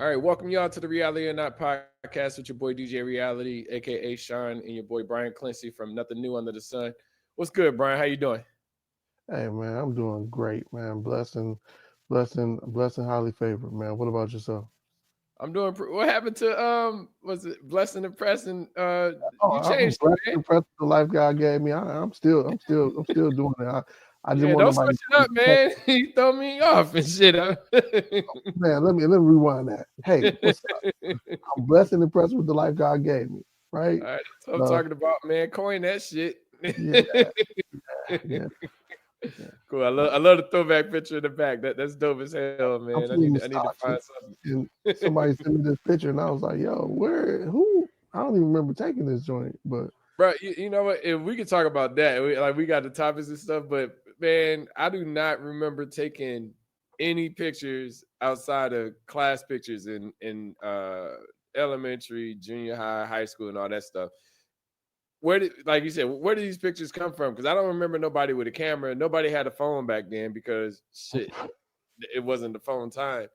All right, welcome y'all to the Reality or Not podcast with your boy DJ Reality, aka Sean, and your boy Brian Clancy from Nothing New Under the Sun. What's good, Brian? How you doing? Hey man, I'm doing great, man. Blessing, highly favored, man. What about yourself? I'm doing. What happened to Was it Blessing and Pressing? Oh, You I'm changed blessed it, man. and impressed with the life God gave me. I'm still doing it. I just Yeah, want don't nobody switch it to up, man. You throw me off and shit. man. Let me rewind that. Hey, what's up? I'm blessed and impressed with the life God gave me. Right? All right, that's what I'm So talking about, man. Coin that shit. yeah, yeah, yeah. Cool. Man, I love the throwback picture in the back. That's dope as hell, man. I'm feeling I need to find nostalgic, and something. somebody sent me this picture, and I was like, "Yo, where? Who? I don't even remember taking this joint." But Bro, you know what? If we could talk about that, we got the topics and stuff, but man, I do not remember taking any pictures outside of class pictures in elementary, junior high, high school, and all that stuff. Where did, like you said, where did these pictures come from? Because I don't remember nobody with a camera. Nobody had a phone back then because shit, it wasn't the phone time.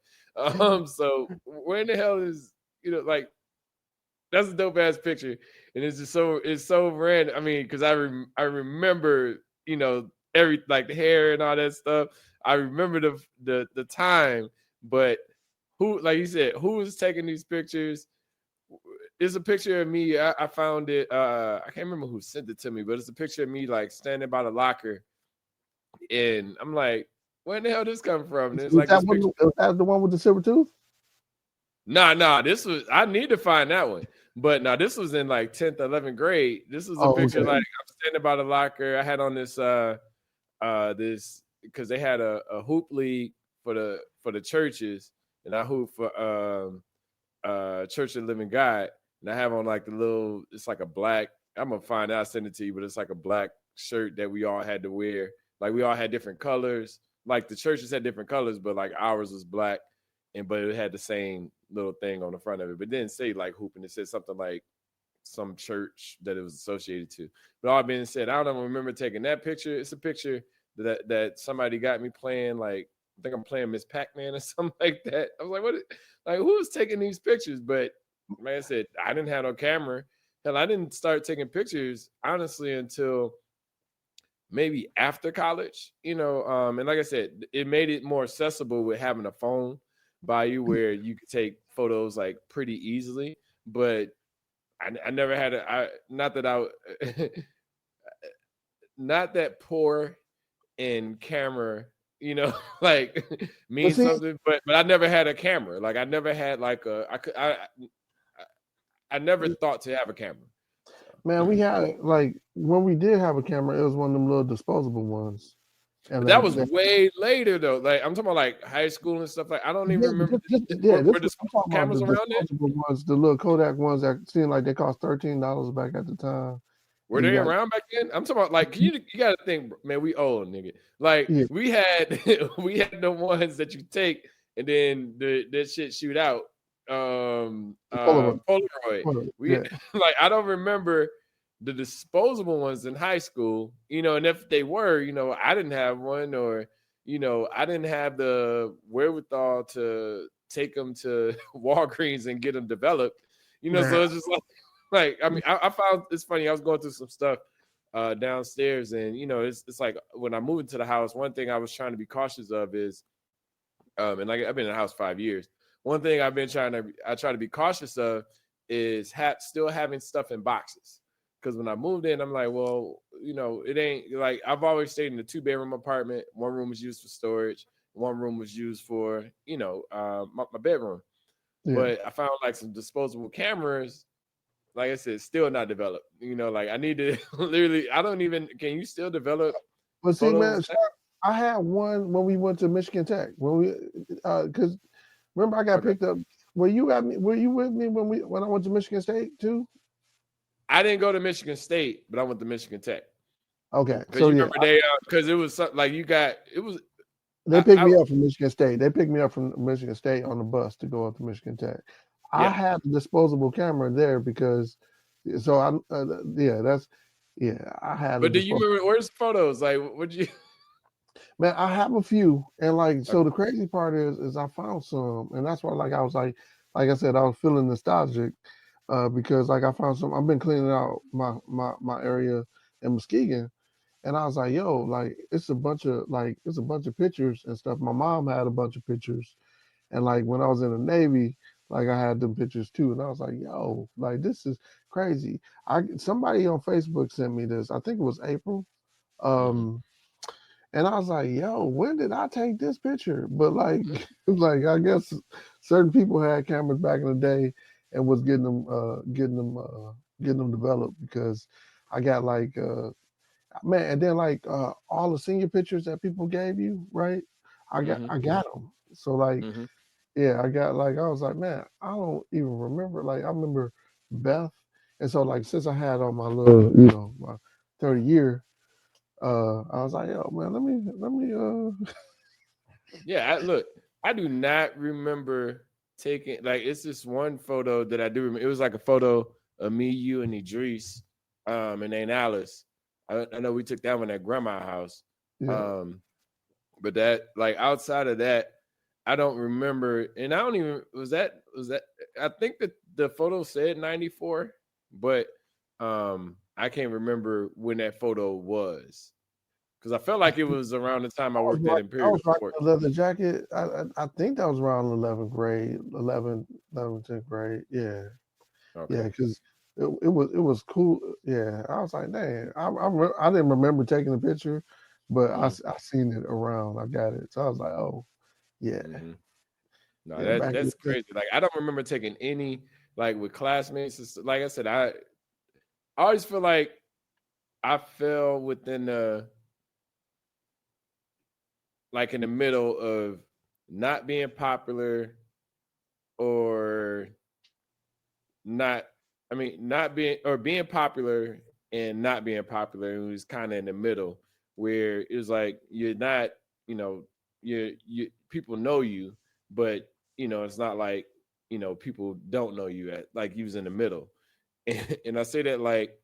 So where in the hell is like that's a dope ass picture, and it's so random. I mean, because I remember every like the hair and all that stuff. I remember the time, but who like you said who was taking these pictures? It's a picture of me. I found it. I can't remember who sent it to me, but it's a picture of me like standing by the locker, and I'm like, where in the hell this come from? And it's was like that this one? picture. Was that the one with the silver tooth? Nah. This was I need to find that one. But now this was in like 10th, 11th grade. This was a Oh, picture like okay. I'm standing by the locker. I had on this because they had a hoop league for the churches, and I hoop for Church of the Living God. And I have on like the little, it's like a black, I'm gonna find out, I'll send it to you, but it's like a black shirt that we all had to wear. Like we all had different colors. Like the churches had different colors, but like ours was black, and but it had the same little thing on the front of it. But it didn't say like hooping. It said something like some church that it was associated to. But all being said, I don't remember taking that picture. It's a picture that somebody got me playing like I think I'm playing Miss Pac-Man or something like that. I was like, what? Like, who's taking these pictures? But like I said, I didn't have no camera. Hell, I didn't start taking pictures honestly until maybe after college. And like I said, it made it more accessible with having a phone by you where you could take photos like pretty easily. But I never had not that I not that poor in camera, like But means see, something, but I never had a camera. Like I never had like I never thought to have a camera. So man, we had like when we did have a camera, it was one of them little disposable ones, and but that was way later though. Like I'm talking about like high school and stuff. Like I don't even remember. Were this I'm disposable talking about cameras the around then? disposable ones, the little Kodak ones that seemed like they cost $13 back at the time. Were And you they got around back then? I'm talking about like you got to think, man. We old nigga. Like yeah, we had we had the ones that you take and then that shit shoot out. the Polaroid. Polaroid. We Yeah, like I don't remember the disposable ones in high school. And if they were, I didn't have one, or I didn't have the wherewithal to take them to Walgreens and get them developed. man. So it's just like I mean, I found it's funny. I was going through some stuff downstairs, and it's like when I moved into the house, one thing I was trying to be cautious of is, and like I've been in the house 5 years. One thing I try to be cautious of is still having stuff in boxes. Because when I moved in, I'm like, well, it ain't like I've always stayed in a 2-bedroom apartment. One room was used for storage. One room was used for, my bedroom. Yeah. But I found like some disposable cameras, like I said, still not developed. Like I need to literally. I don't even. Can you still develop But see, man, photos? Sharp, I had one when we went to Michigan Tech. When we, because remember I got Okay, picked up. Were you at me? Were you with me when I went to Michigan State too? I didn't go to Michigan State, but I went to Michigan Tech Okay, because so you yeah, remember they because it was something like you got it was. they picked I me up from Michigan State. They picked me up from Michigan State on the bus to go up to Michigan Tech. I yeah, had a disposable camera there because, so yeah, that's yeah, I had a but do you disposable. remember where's the photos? Like, would you? Man, I have a few, and like, so Okay. the crazy part is I found some, and that's why, like, I was like I said, I was feeling nostalgic, because like I found some. I've been cleaning out my area in Muskegon, and I was like, yo, like, it's a bunch of pictures and stuff. My mom had a bunch of pictures, and like when I was in the Navy, like I had them pictures too, and I was like, yo, like this is crazy. Somebody on Facebook sent me this. I think it was April. Mm-hmm. Um, and I was like, yo, when did I take this picture? But like, Mm-hmm. like I guess certain people had cameras back in the day and was getting them developed because I got like, man, and then like all the senior pictures that people gave you, right? Mm-hmm. I got them. So like, Mm-hmm. yeah, I got like I was like, man, I don't even remember. Like I remember Beth, and so like since I had on my little, my 30 year, I was like, yo, man, let me. Yeah, look, I do not remember taking like it's this one photo that I do remember. It was like a photo of me, you, and Idris, and Aunt Alice. I know we took that one at grandma's house. Yeah. Um, but that like outside of that, I don't remember, and I don't even was that I think that the photo said 94, but I can't remember when that photo was because I felt like it was around the time I worked at I Imperial was rocking Sports. a leather jacket. I think that was around 11th grade, 10th grade. Yeah, yeah, Okay. because it was cool. Yeah, I was like, dang, I didn't remember taking a picture, but Mm-hmm. I seen it around. I got it, so I was like, oh yeah, Mm-hmm. No, yeah, back in that's the day. crazy. Like I don't remember taking any like with classmates. Like I said, I always feel like I fell within the like in the middle of not being popular or not. I mean, not being or being popular and not being popular. It was kind of in the middle where it was like you're not, you know, you people know you, but it's not like people don't know you at like you was in the middle. And I say that like,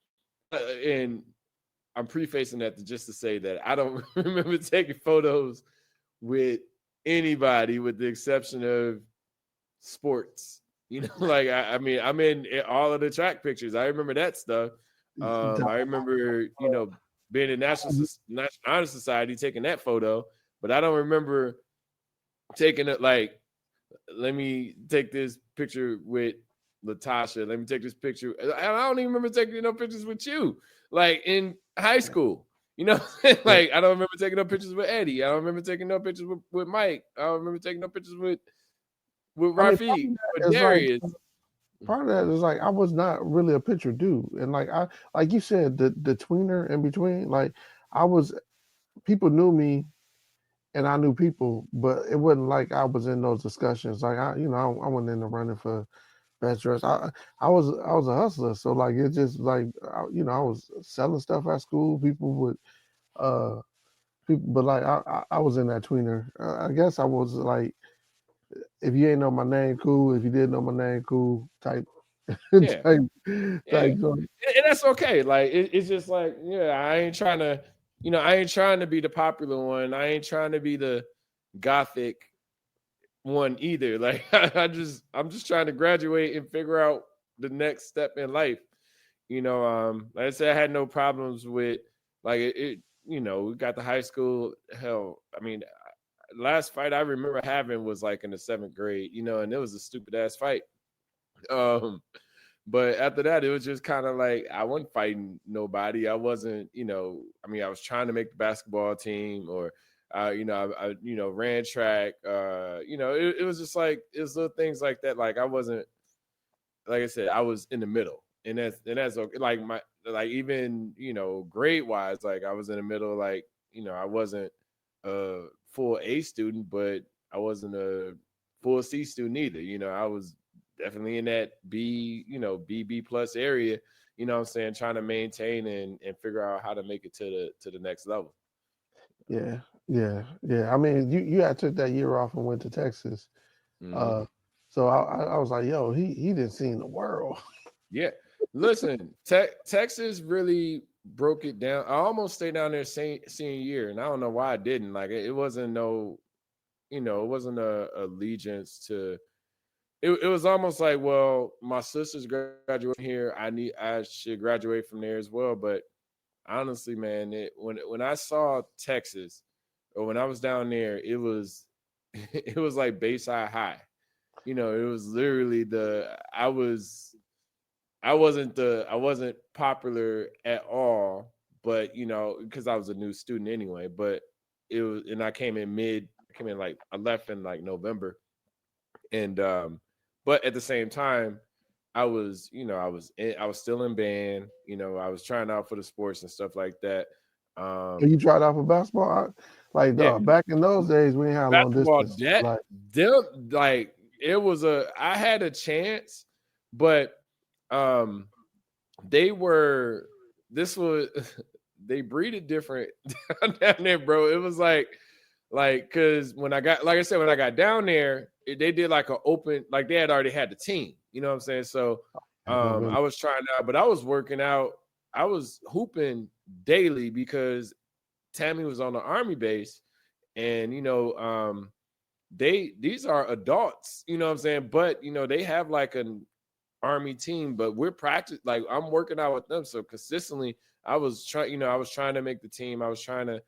and I'm prefacing that just to say that I don't remember taking photos with anybody with the exception of sports. Like I mean, I'm in all of the track pictures. I remember that stuff. I remember, being in National Honor Society taking that photo, but I don't remember taking it like, let me take this picture with Latasha. Let me take this picture. I don't even remember taking no pictures with you, like in high school. Yeah. Like I don't remember taking no pictures with Eddie. I don't remember taking no pictures with Mike. I don't remember taking no pictures with I mean, part Rafiq of or that is like Darius. part of that is like I was not really a picture dude, and like like you said, the tweener in between, like I was people knew me and I knew people, but it wasn't like I was in those discussions. Like I wasn't in the running for best dress. I was a hustler, so like it just like I was selling stuff at school. Uh but like I was in that tweener. I guess I was like, if you ain't know my name, cool. If you did know my name, cool. Type Yeah, type yeah, type. So, and that's okay. Like it's just like, yeah, I ain't trying to be the popular one. I ain't trying to be the gothic one either. Like I'm just trying to graduate and figure out the next step in life. Like I said, I had no problems with like we got to high school. Hell, I mean, last fight I remember having was like in the 7th grade, and it was a stupid ass fight. Um, but after that, it was just kind of like I wasn't fighting nobody. I wasn't, I mean, I was trying to make the basketball team, or I ran track. It was just like it was little things like that. Like I wasn't, like I said, I was in the middle, and that's okay. Like like even grade wise, like I was in the middle. Like I wasn't a full A student, but I wasn't a full C student either. I was definitely in that B plus area. What I'm saying, trying to maintain and figure out how to make it to the next level. yeah, yeah. I mean, you had took that year off and went to Texas. Mm-hmm. Uh, so I was like, yo, he didn't see the world. Yeah. Listen, Texas really. broke it down. I almost stayed down there senior year, and I don't know why I didn't. Like it wasn't no, it wasn't a allegiance to. It was almost like, well, my sister's graduating here. I should graduate from there as well. But honestly, man, when I saw Texas, or when I was down there, it was it was like Bayside High. It was literally I wasn't popular at all, but because I was a new student anyway. But it was, and I came in like I left in like November, and but at the same time, I was still in band. I was trying out for the sports and stuff like that. You tried out for basketball? Like, Yeah, back in those days, we didn't have long basketball. distance. That Like, them like it was I had a chance, but um they were this was they breeded different down there, bro. It was like because when I got, like I said, when I got down there, they did like an open, like they had already had the team. You know what I'm saying? So I was trying out, but I was working out. I was hooping daily because Tammy was on the Army base, and these are adults. You know what I'm saying? But they have like an Army team, but we're practice like I'm working out with them. So consistently, I was trying to make the team. I was trying to,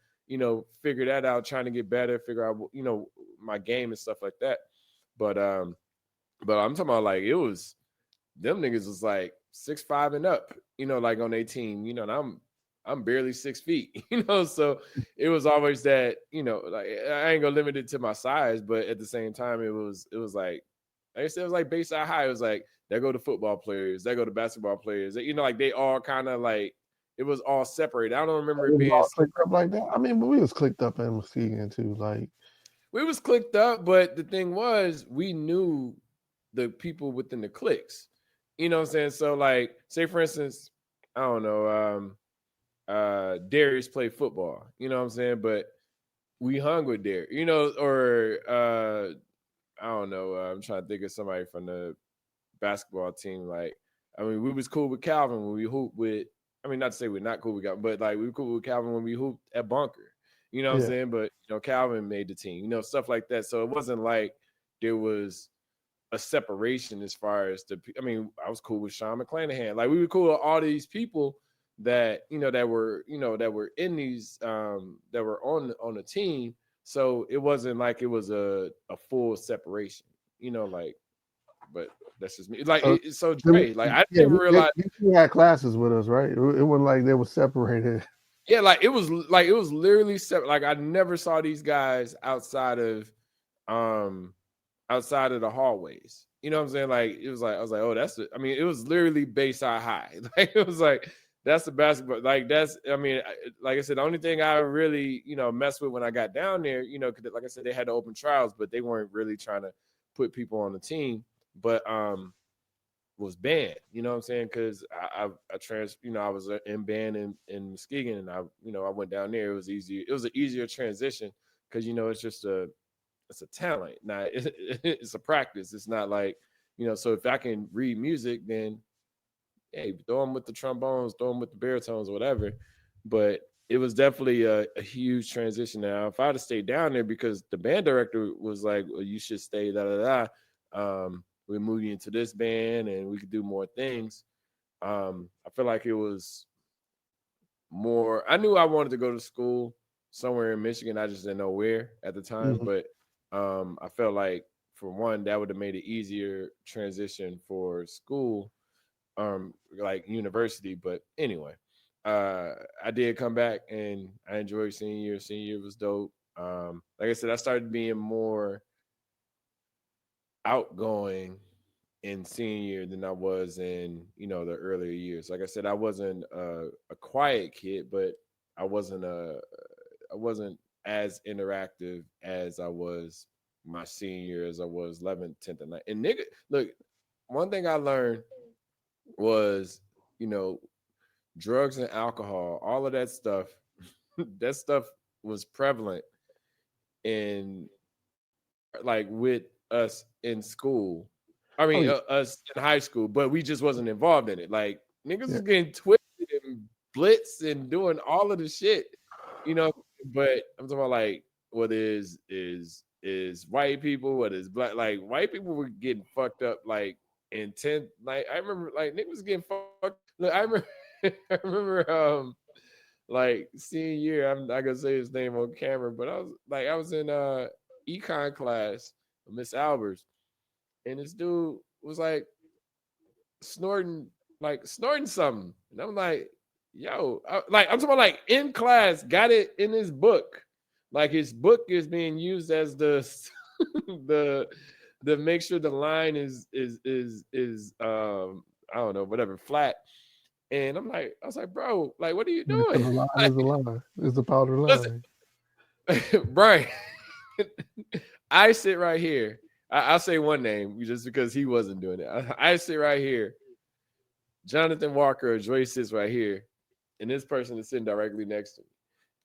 figure that out, trying to get better, figure out, my game and stuff like that. But I'm talking about like it was them niggas was like 6'5" and up, like on their team, and I'm barely 6 feet, so it was always that, like I ain't gonna limit it to my size, but at the same time, it was like I said, it was like Bayside High. It was like there go the football players, there go the basketball players. Like they all kind of like it was all separated. I don't remember it being clicked up like that. I mean, but we was clicked up in Muskegon too. Like we was clicked up, but the thing was we knew the people within the cliques. You know what I'm saying? So like, say for instance, I don't know, Darius played football. You know what I'm saying? But we hung with Darius. Or I don't know. I'm trying to think of somebody from the basketball team. Like, I mean, we was cool with Calvin when we hooped with. I mean, not to say we're not cool with Calvin, but like we were cool with Calvin when we hooped at Bunker. You know what I'm saying? But Calvin made the team. Stuff like that. So it wasn't like there was a separation as far as I mean, I was cool with Sean McClanahan. Like we were cool with all these people that that were in these that were on the team. So it wasn't like it was a full separation. Like, but that's just me. Like so Dre, like I didn't realize you had classes with us, right? It wasn't like they were separated. Yeah, like it was literally separate. Like I never saw these guys outside of the hallways. You know what I'm saying? Like it was like I was like, oh, I mean, it was literally Bayside High. Like it was like that's the basketball. Like that's, I mean, like I said, the only thing I really messed with when I got down there, cause like I said, they had to open trials, but they weren't really trying to put people on the team. But was banned. You know what I'm saying? Because I was in band in Muskegon, and I went down there. It was easy. It was an easier transition because it's just it's a talent. Now it's a practice. It's not like So if I can read music, then hey, throw them with the trombones, throw them with the baritones, or whatever. But it was definitely a huge transition. Now, if I'd have stayed down there, because the band director was like, well, you should stay, we moved you into this band and we could do more things. I feel like it was more, I knew I wanted to go to school somewhere in Michigan. I just didn't know where at the time. Mm-hmm. But I felt like, for one, that would have made it easier transition for school, like university. But anyway, I did come back and I enjoyed senior year. Senior year was dope. Like I said, I started being more outgoing in senior year than I was in, the earlier years. Like I said, I wasn't a quiet kid, but I wasn't as interactive as I was my senior year, as I was 11th, 10th, and 9th. And nigga, look, one thing I learned was, drugs and alcohol, all of that stuff, that stuff was prevalent in, like, with us in school. I mean, us in high school, but we just wasn't involved in it. Like, niggas was getting twisted and splits and doing all of the shit, you know. But I'm talking about like what is white people, what is black. Like white people were getting fucked up like intent. Like I remember like niggas was getting fucked. Look, I remember I remember like senior year, I'm not gonna say his name on camera, but I was in econ class with Miss Albers, and this dude was like snorting something. And I'm like, yo, I'm talking about like in class, got it in his book. Like his book is being used as the the make sure the line is I don't know, whatever, flat. And I was like, bro, like, what are you doing? The line is a line. It's the powder line. Brian, I sit right here. I'll say one name just because he wasn't doing it. I sit right here. Jonathan Walker or Joyce sits right here, and this person is sitting directly next to me,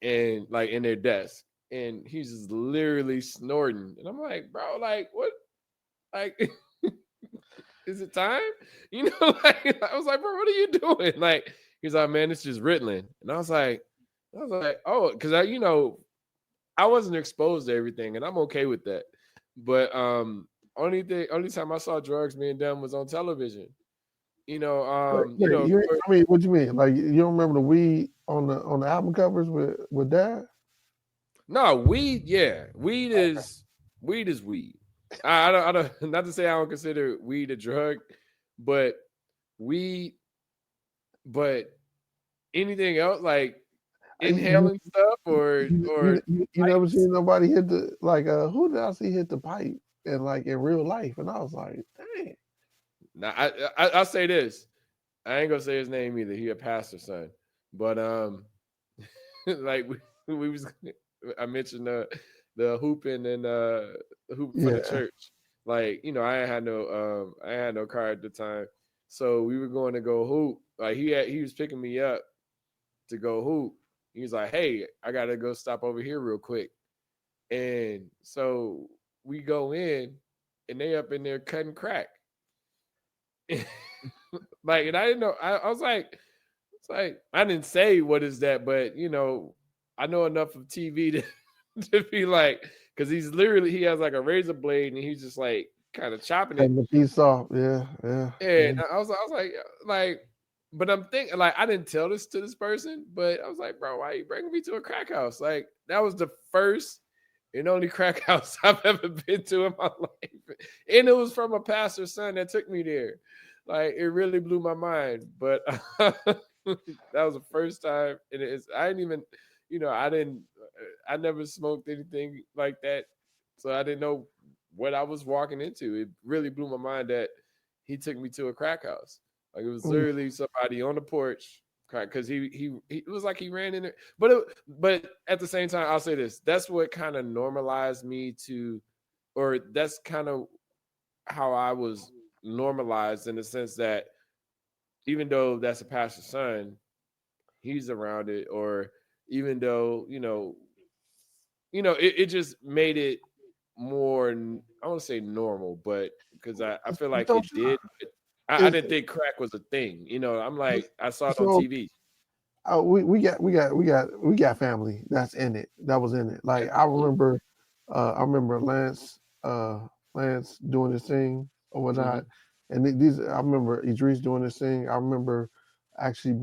and like in their desk, and he's just literally snorting. And I'm like, bro, like, what? Like, is it time? You know, like I was like, bro, what are you doing? Like, he's like, man, it's just Ritalin. And I was like, oh, because I wasn't exposed to everything, and I'm okay with that. But only time I saw drugs being done was on television. You know, I mean, what you mean? Like you don't remember the weed on the album covers with Dad? No, weed. Yeah, weed is weed. I don't. Not to say I don't consider weed a drug, but weed. But anything else like inhaling stuff or you never seen nobody hit the who did I see hit the pipe and like in real life? And I was like, dang. Now I'll say this. I ain't gonna say his name either. He a pastor's son, but like we was. I mentioned the hooping and hooping for the church. Like I had no car at the time, so we were going to go hoop. Like he was picking me up to go hoop. He was like, "Hey, I gotta go stop over here real quick," and so we go in, and they up in there cutting crack. Like, and I didn't know. I was like, it's like I didn't say what is that, but I know enough of TV to be like, because he has like a razor blade and he's just like kind of chopping it. And the piece off, yeah. And I was like, but I'm thinking like I didn't tell this to this person, but I was like, bro, why are you bringing me to a crack house? Like that was the first and only crack house I've ever been to in my life, and it was from a pastor's son that took me there. Like it really blew my mind, but that was the first time, and I didn't even, I never smoked anything like that, so I didn't know what I was walking into. It really blew my mind that he took me to a crack house. Like it was literally somebody on the porch, because he it was like he ran in there. But at the same time, I'll say this: that's what kind of normalized me to, or that's kind of how I was normalized in the sense that even though that's a pastor's son, he's around it, or even though it just made it more, I want to say normal, but because I feel like it did. I didn't think crack was a thing. I'm like, I saw it on TV. We got family that's in it. That was in it. Like I remember Lance doing his thing or whatnot. And I remember Idris doing this thing. I remember actually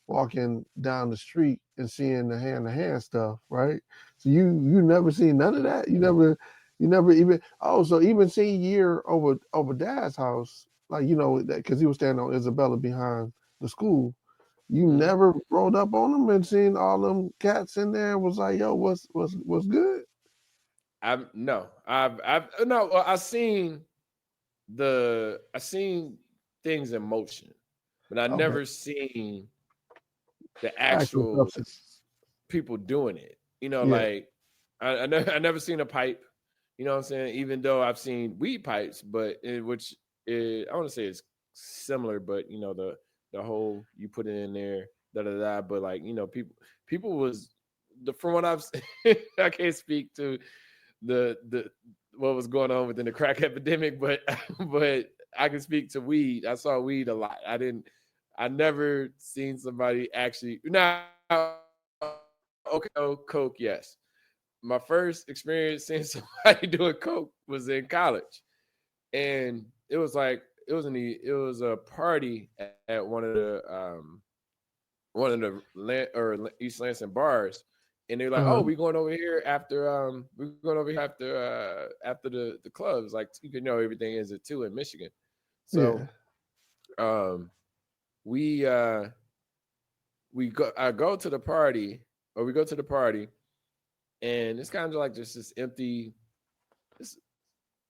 walking down the street and seeing the hand-to-hand stuff, right? So you never seen none of that? You never even so even seeing year over Dad's house, like that because he was standing on Isabella behind the school. You never rolled up on them and seen all them cats in there and was like, yo, what's good? I've seen things in motion, but I never seen the actual people doing it. Like I never seen a pipe. You know what I'm saying? Even though I've seen weed pipes, but I want to say it's similar, but the whole you put it in there, But like people was from what I've seen, I can't speak to the what was going on within the crack epidemic, but I can speak to weed. I saw weed a lot. I never seen somebody actually. Now, okay, coke, yes. My first experience seeing somebody doing coke was in college, and it was like it was a party at one of the East Lansing bars, and they're like, "Oh, we going over here after we're going over here after the clubs." Like, you know, everything is at 2 in Michigan, so um we I go to the party, or we go to the party, and it's kind of like just this empty. This,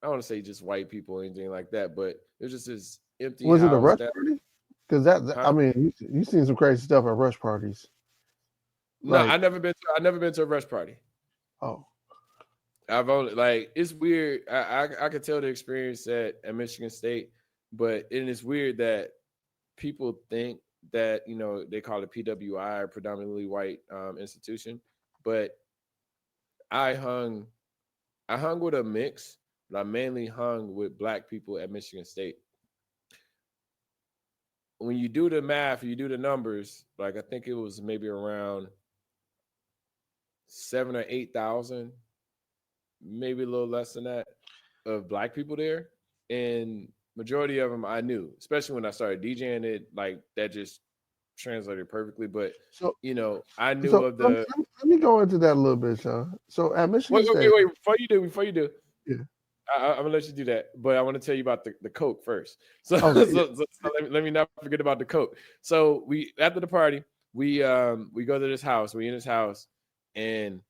I don't want to say just white people or anything like that, but it was just this empty Was it a house rush that, party? Because I huh? mean, you seen some crazy stuff at rush parties. No, Like, I never been to a rush party. oh, I've only, like, it's weird. I could tell the experience at Michigan State, but it is weird that people think that, you know, they call it PWI, predominantly white institution, but I hung I hung with a mix, but I mainly hung with black people at Michigan State. When you do the math, you do the numbers, like I think it was maybe around 7 or 8,000, maybe a little less than that, of black people there, and majority of them I knew, especially when I started DJing it. Like, that just translated perfectly. But so you know, I knew so of the. let me go into that a little bit, Sean. So at Michigan State, Wait. Before you do, yeah, I'm gonna let you do that, but I want to tell you about the Coke first. So, okay, yeah, let me not forget about the Coke. So we, after the party, we go to this house. We in this house, and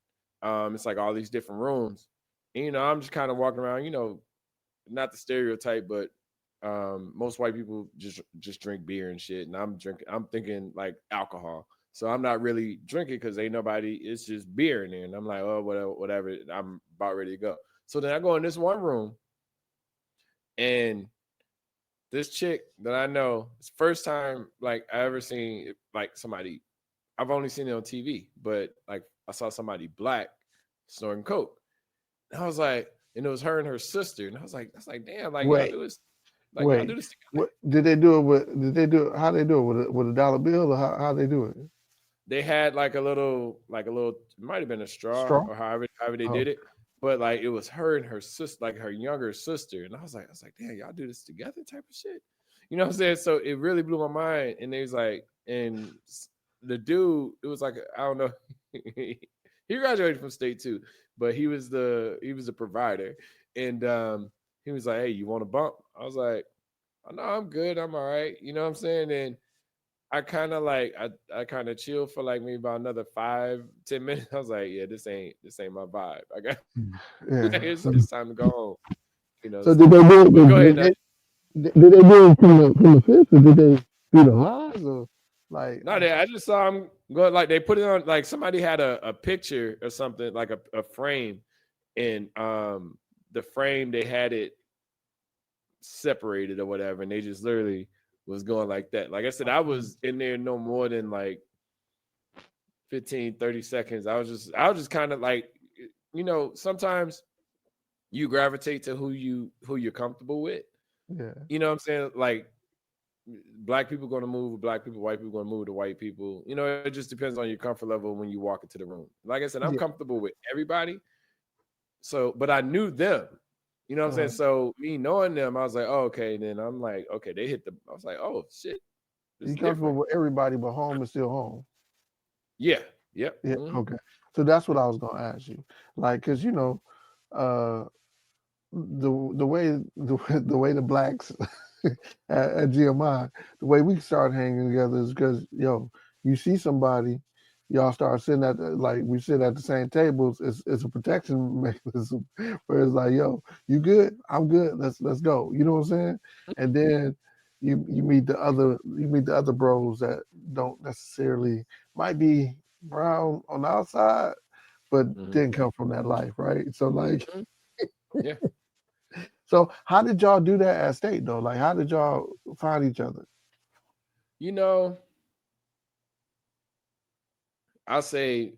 it's like all these different rooms. And, you know, I'm just kind of walking around. You know, not the stereotype, but most white people just drink beer and shit, and I'm thinking like alcohol. So I'm not really drinking because ain't nobody. It's just beer in there, and I'm like, oh, whatever. I'm about ready to go. So then I go in this one room, and this chick that I know, it's first time like I ever seen like somebody. I've only seen it on TV, but like I saw somebody black snorting coke. And I was like, and it was her and her sister, and I was like, damn, like y'all wait, do this, like y'all do wait. this together. What did they do it with? Did they do it? How they do it with a dollar bill, or how they do it? They had like a little, it might have been a straw Straw? or however they Oh, did it, but like it was her and her sister, like her younger sister, and I was like, damn, y'all do this together, type of shit. You know what I'm saying? So it really blew my mind, and they was like, and the dude, it was like, I don't know, he graduated from state too, but he was the provider, and he was like, hey, you want a bump? I was like, oh, no, I'm good, I'm all right. You know what I'm saying? And I kind of like I kind of chill for like maybe about another 5-10 minutes. I was like, yeah, this ain't my vibe. I got yeah. it's time to go home. You know. So did they do it? But go ahead now. Did they do it from the fifth, or did they do the highs, or like? No, I just saw him go, like they put it on, like somebody had a picture or something, like a frame, and the frame, they had it separated or whatever, and they just literally was going like that. Like I said, I was in there no more than like 15-30 seconds. I was just kind of like, you know, sometimes you gravitate to who you're comfortable with. Yeah, You know what I'm saying? Like, black people going to move with black people, white people going to move to white people. You know, it just depends on your comfort level when you walk into the room. Like I said, I'm yeah. comfortable with everybody. So, but I knew them. You know what I'm saying? So me knowing them, I was like, oh, okay. Then I'm like, okay, they hit the. I was like, oh shit, this You is comfortable different. with everybody, but home is still home. Yeah. Yep. Yeah. Mm-hmm. Okay. So that's what I was gonna ask you, like, cause you know, uh, the way the way the blacks at GMI, the way we start hanging together is because you see somebody, y'all start sitting like we sit at the same tables. It's a protection mechanism where it's like, yo, you good? I'm good. Let's go. You know what I'm saying? And then you meet the other bros that don't necessarily might be brown on the outside, but Mm-hmm. didn't come from that life, right? So like. Mm-hmm. Yeah. So how did y'all do that at state though? Like how did y'all find each other? You know, I'll say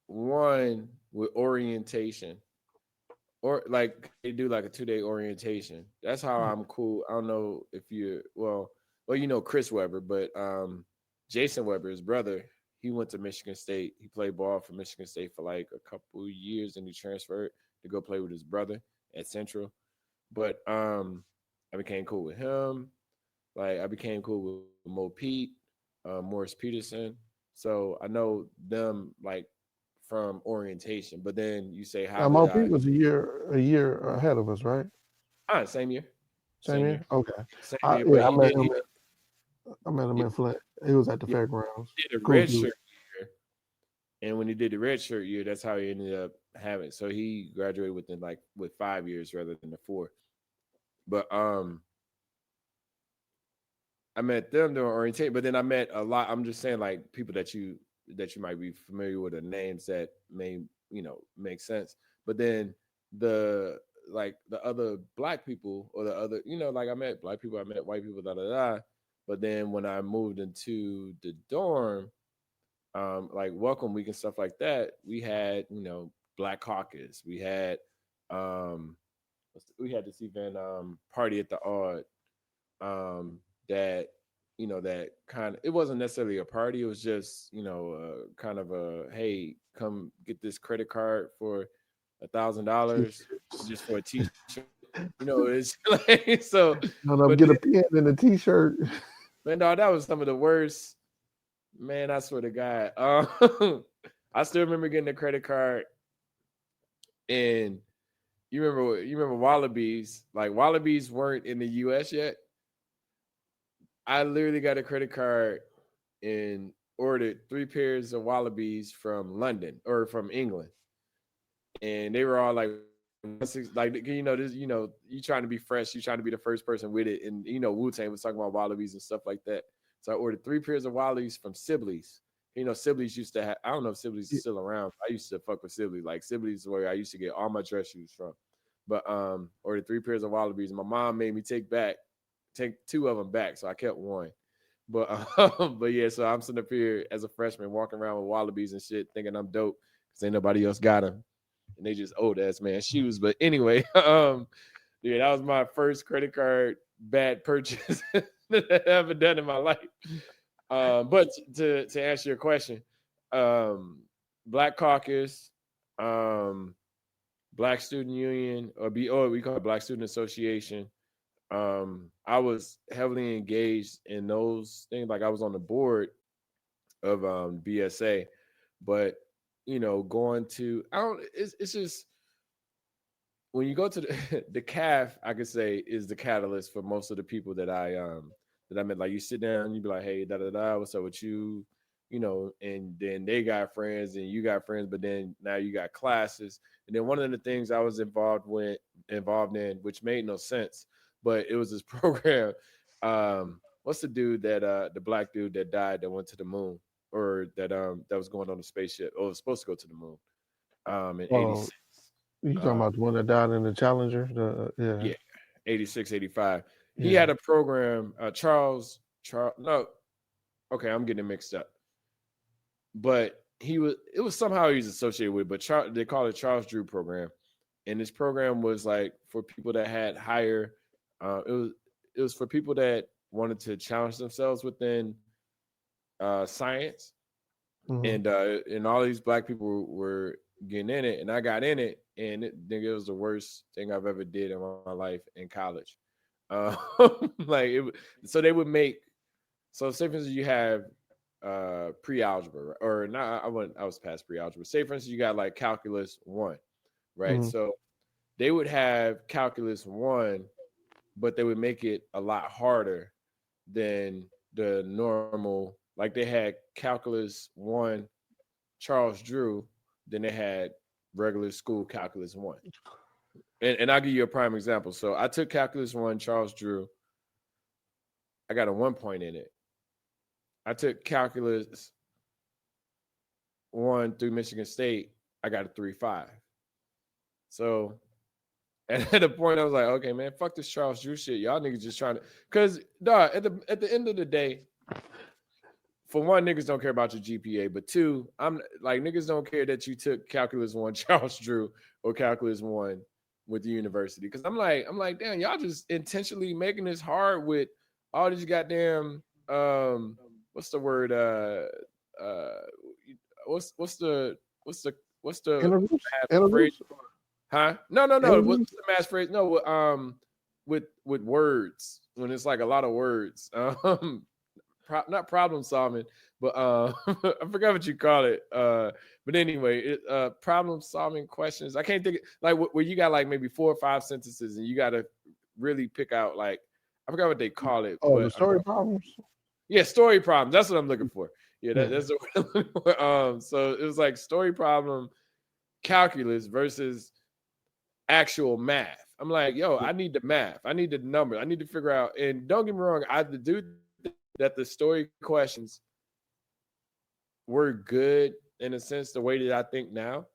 one with orientation, or like they do like a 2-day orientation. That's how Yeah. I'm cool. I don't know if you, well, well, you know Chris Webber, but Jason Webber, his brother, he went to Michigan State. He played ball for Michigan State for like a couple years, and he transferred to go play with his brother at Central. But I became cool with him. Like I became cool with Mo Pete, Morris Peterson. So I know them like from orientation. But then you say, how did Mo Pete I? was a year ahead of us, right? Same year, Same same year, year. Okay. same year. But Yeah, he did. He I met him yeah, in Flint. He was at the yeah, fairgrounds. he did a Cool red dude. shirt year, and when he did the red shirt year, that's how he ended up having. So he graduated within like with 5 years rather than the four. But I met them during orientation, but then I met a lot. I'm just saying, like people that you might be familiar with, the names that may make sense. But then the the other black people or the other, like I met black people, I met white people, da da da. But then when I moved into the dorm, like welcome week and stuff like that, we had Black Caucus, um we had this event party at the Odd that that kind of, it wasn't necessarily a party, it was just kind of a, hey, come get this credit card for $1,000 just for a t-shirt, it's like, so. No, no, But get a pen and a T-shirt. man, dog, that was some of the worst, man, I swear to God. I still remember getting a credit card, and you remember Wallabies, like Wallabies weren't in the US yet. I literally got a credit card and ordered 3 pairs of Wallabies from London or from England, and they were all like, like this, you trying to be fresh, you trying to be the first person with it, and Wu Tang was talking about Wallabies and stuff like that. So I ordered 3 pairs of Wallabies from Sibley's. Sibley's used to have. I don't know if Sibley's is still around. I used to fuck with Sibley's. Like Sibley's is where I used to get all my dress shoes from. But ordered 3 pairs of Wallabies. My mom made me take 2 of them back, so I kept one. But but yeah, so I'm sitting up here as a freshman walking around with Wallabies and shit, thinking I'm dope because ain't nobody else got them, and they just old ass man shoes. But anyway, yeah, that was my first credit card bad purchase that I ever done in my life. But to answer your question, Black Caucus, um, Black Student Union, or we call it Black Student Association. I was heavily engaged in those things. Like I was on the board of BSA, but going to, I don't. It's just when you go to the CAF, I could say is the catalyst for most of the people that I met. Like you sit down, you be like, hey, da da da, what's up with you? And then they got friends and you got friends, but then now you got classes. And then one of the things I was involved in, which made no sense, but it was this program. What's the dude the black dude that died that went to the moon, or that was going on the spaceship, or was supposed to go to the moon in Oh, 86. you talking about the one that died in the Challenger? Yeah, 86, 85. He Yeah. had a program, Charles, no, okay, I'm getting it mixed up. But it was somehow he's associated with, but they call it Charles Drew program. And this program was like for people that had higher, it was for people that wanted to challenge themselves within science. Mm-hmm. And all these black people were getting in it, and I got in it, and it was the worst thing I've ever did in my life in college. Uh, so they would make, so say for instance you have pre-algebra, or not, I was past pre-algebra. Say for instance you got like calculus 1, right? Mm-hmm. So they would have calculus 1, but they would make it a lot harder than the normal. Like they had calculus 1 Charles Drew, then they had regular school calculus 1. And I'll give you a prime example. So I took calculus 1 Charles Drew. I got a 1 point in it. I took calculus 1 through Michigan State. I got a 3.5. So at the point I was like, okay, man, fuck this Charles Drew shit. Y'all niggas just trying to, because dog, at the end of the day, for one, niggas don't care about your GPA, but two, I'm like, niggas don't care that you took calculus 1 Charles Drew or calculus 1 with the university. Because I'm like, damn, y'all just intentionally making this hard with all these goddamn what's the word uh what's the what's the Interviews, math phrase? interviews, Huh? No. interviews. What's the math phrase? No, with words when it's like a lot of words. Not problem solving, but I forgot what you call it. But anyway, problem solving questions. I can't think like where you got like maybe 4 or 5 sentences and you got to really pick out like I forgot what they call it, Oh, the but story problems. yeah, story problems. That's what I'm looking for. Yeah, Yeah. that's the word I'm looking for. So it was like story problem calculus versus actual math. I'm like, yo, I need the math. I need the number. I need to figure out. And don't get me wrong, I do think that the story questions were good in a sense, the way that I think now.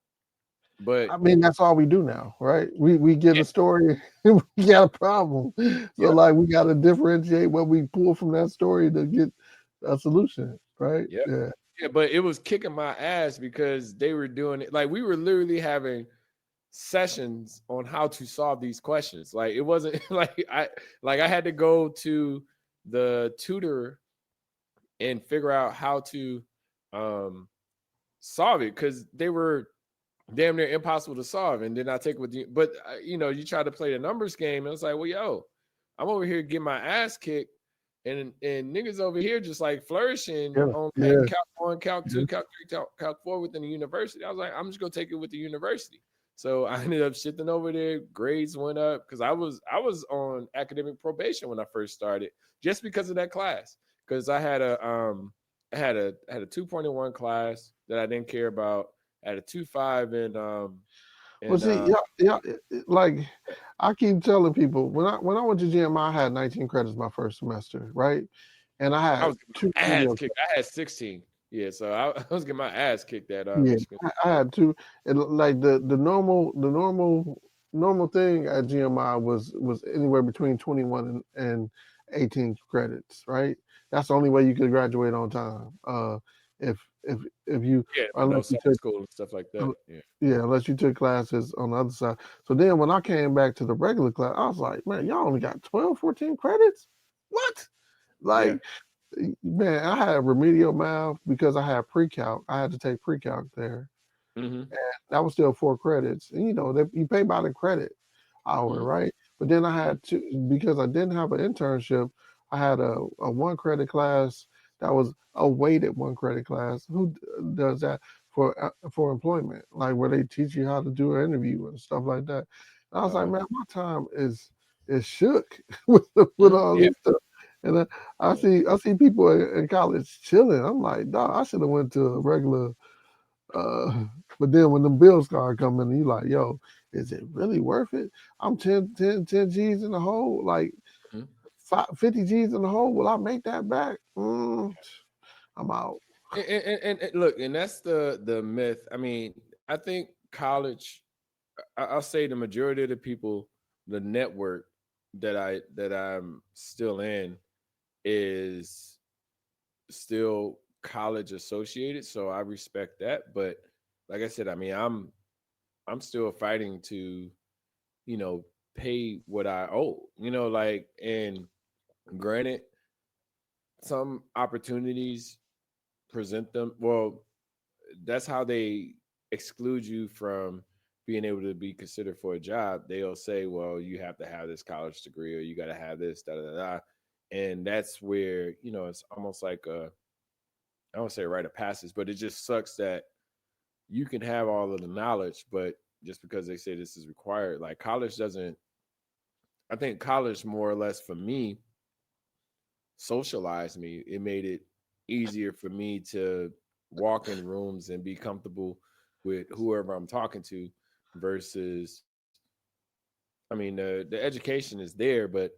But I mean, that's all we do now, right? We get yeah, a story, and we got a problem. So yep, like we got to differentiate what we pull from that story to get a solution, right? yep. Yeah. Yeah, but it was kicking my ass because they were doing it like we were literally having sessions on how to solve these questions. Like it wasn't like I had to go to the tutor and figure out how to um solve it because they were damn near impossible to solve. And then I take with you, but you try to play the numbers game, and it's like, well, yo, I'm over here getting my ass kicked, and niggas over here just like flourishing Yeah. on like Yeah. calc 1, calc Yeah. 2, calc 3, calc 4 within the university. I was like, I'm just gonna take it with the university. So I ended up shifting over there. Grades went up because I was on academic probation when I first started, just because of that class. Because I had a 2.1 class that I didn't care about. I had a 2.5 Well, and see, yeah, like I keep telling people when I went to GMI, I had 19 credits my first semester, right? And I I had was getting two my ass video. kicked. I had 16. Yeah, so I was getting my ass kicked at Yeah, Michigan. I had two, and like the normal thing at GMI was anywhere between 21 and 18 credits, right? That's the only way you could graduate on time. If if you Yeah, with no unless you summer took school and stuff like that. Yeah. yeah, unless you took classes on the other side. So then when I came back to the regular class, I was like, man, y'all only got 12, 14 credits? What? Yeah. Like, man, I had remedial math because I had pre-calc. I had to take pre-calc there. Mm-hmm. And that was still 4 credits. And you pay by the credit hour, Mm-hmm. right? But then I had to, because I didn't have an internship, I had a 1 credit class that was a weighted 1 credit class. Who does that for employment? Like where they teach you how to do an interview and stuff like that. And I was like, man, my time is shook with all Yeah. this stuff. And I Yeah. see people in college chilling. I'm like, dog, I should have went to a regular uh, but then when the bills start coming, you like, yo, is it really worth it? I'm 10 G's in the hole, like Mhm. 50 G's in the hole. Will I make that back? I'm out. And look, and that's the myth. I mean, I think college. I'll say the majority of the people, the network that I'm still in is still college associated, so I respect that. But like I said, I mean, I'm still fighting to, you know, pay what I owe. Like, and granted, some opportunities present them. Well, that's how they exclude you from being able to be considered for a job. They'll say, well, you have to have this college degree or you got to have this, da da da. And that's where, it's almost like I don't say rite of passage, but it just sucks that you can have all of the knowledge, but just because they say this is required, like college doesn't, I think college more or less for me socialized me. It made it easier for me to walk in rooms and be comfortable with whoever I'm talking to versus, I mean, the education is there, but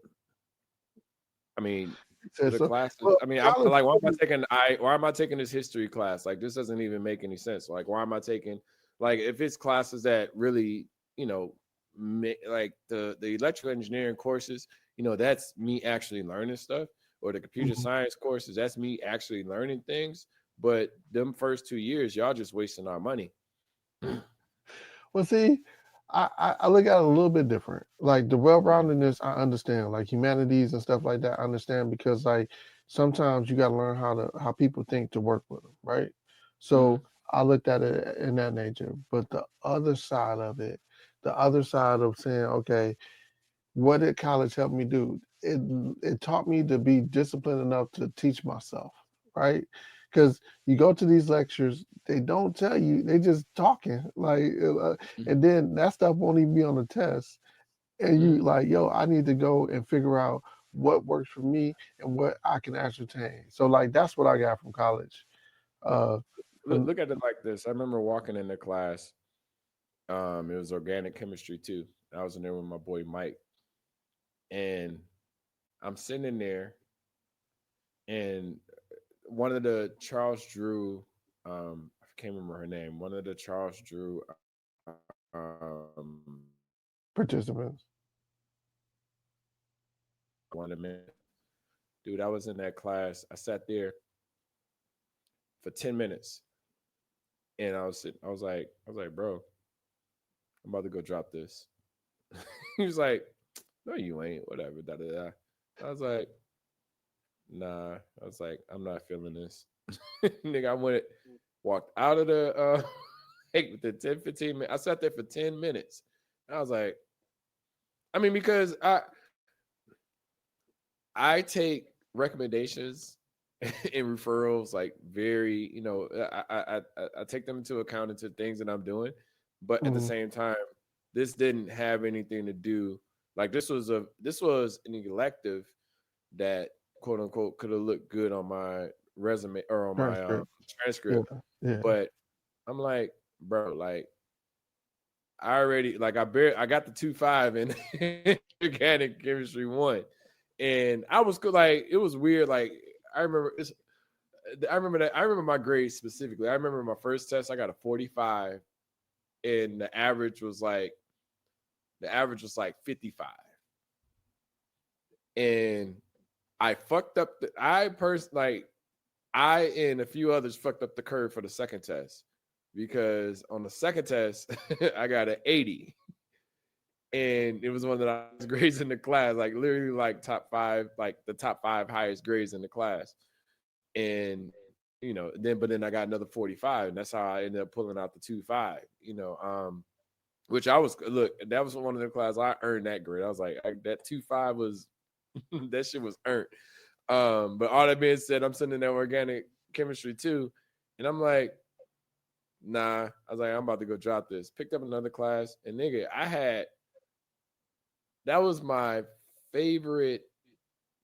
I mean, Said the so. classes. Well, I mean, I'm college, like, why am I taking this history class? Like, this doesn't even make any sense. Like, why am I taking, like, if it's classes that really, like the electrical engineering courses, that's me actually learning stuff, or the computer Mhm. science courses, that's me actually learning things. But them first 2 years, y'all just wasting our money. Well, see, I look at it a little bit different. Like the well-roundedness, I understand. Like humanities and stuff like that, I understand because like sometimes you got to learn how people think to work with them, right? Mm-hmm. So I looked at it in that nature. But the other side of it, the other side of saying, okay, what did college help me do? It taught me to be disciplined enough to teach myself, right? Because you go to these lectures, they don't tell you, they just talking like, and then that stuff won't even be on the test. And you Mm-hmm. like, yo, I need to go and figure out what works for me and what I can ascertain. So like that's what I got from college. Uh, Look, from look at it like this. I remember walking into class. It was organic chemistry too. I was in there with my boy Mike, and I'm sitting in there, and one of the Charles Drew, I can't remember her name. One of the Charles Drew, participants. one of them, dude. I was in that class. I sat there for 10 minutes, and I was like, bro, I'm about to go drop this. He was like, no, you ain't. Whatever. Da da da. I was like, nah. I was like, I'm not feeling this. Nigga, I went, walked out of the like within 10, 15 minutes. I sat there for 10 minutes. I was like, I mean, because I take recommendations and referrals like very, I take them into account into things that I'm doing, but at the Mm, same time, this didn't have anything to do. Like this was an elective that quote unquote could have looked good on my resume or on my transcript. Yeah, transcript, yeah. but I'm like, bro, like I got the 2.5 in organic chemistry one, and I was like, it was weird. Like I remember my grades specifically. I remember my first test, I got a 45, and the average was like 55, and I fucked up I and a few others fucked up the curve for the second test because on the second test I got an 80, and it was one of the highest grades in the class, like literally like top five, like the top five highest grades in the class. And then I got another 45, and that's how I ended up pulling out the 2.5. Which that was one of the classes I earned that grade. I was like, that 2.5 was that shit was earned. But all that being said, I'm sitting in that organic chemistry too, and I'm like, nah. I was like, I'm about to go drop this. Picked up another class, and nigga, that was my favorite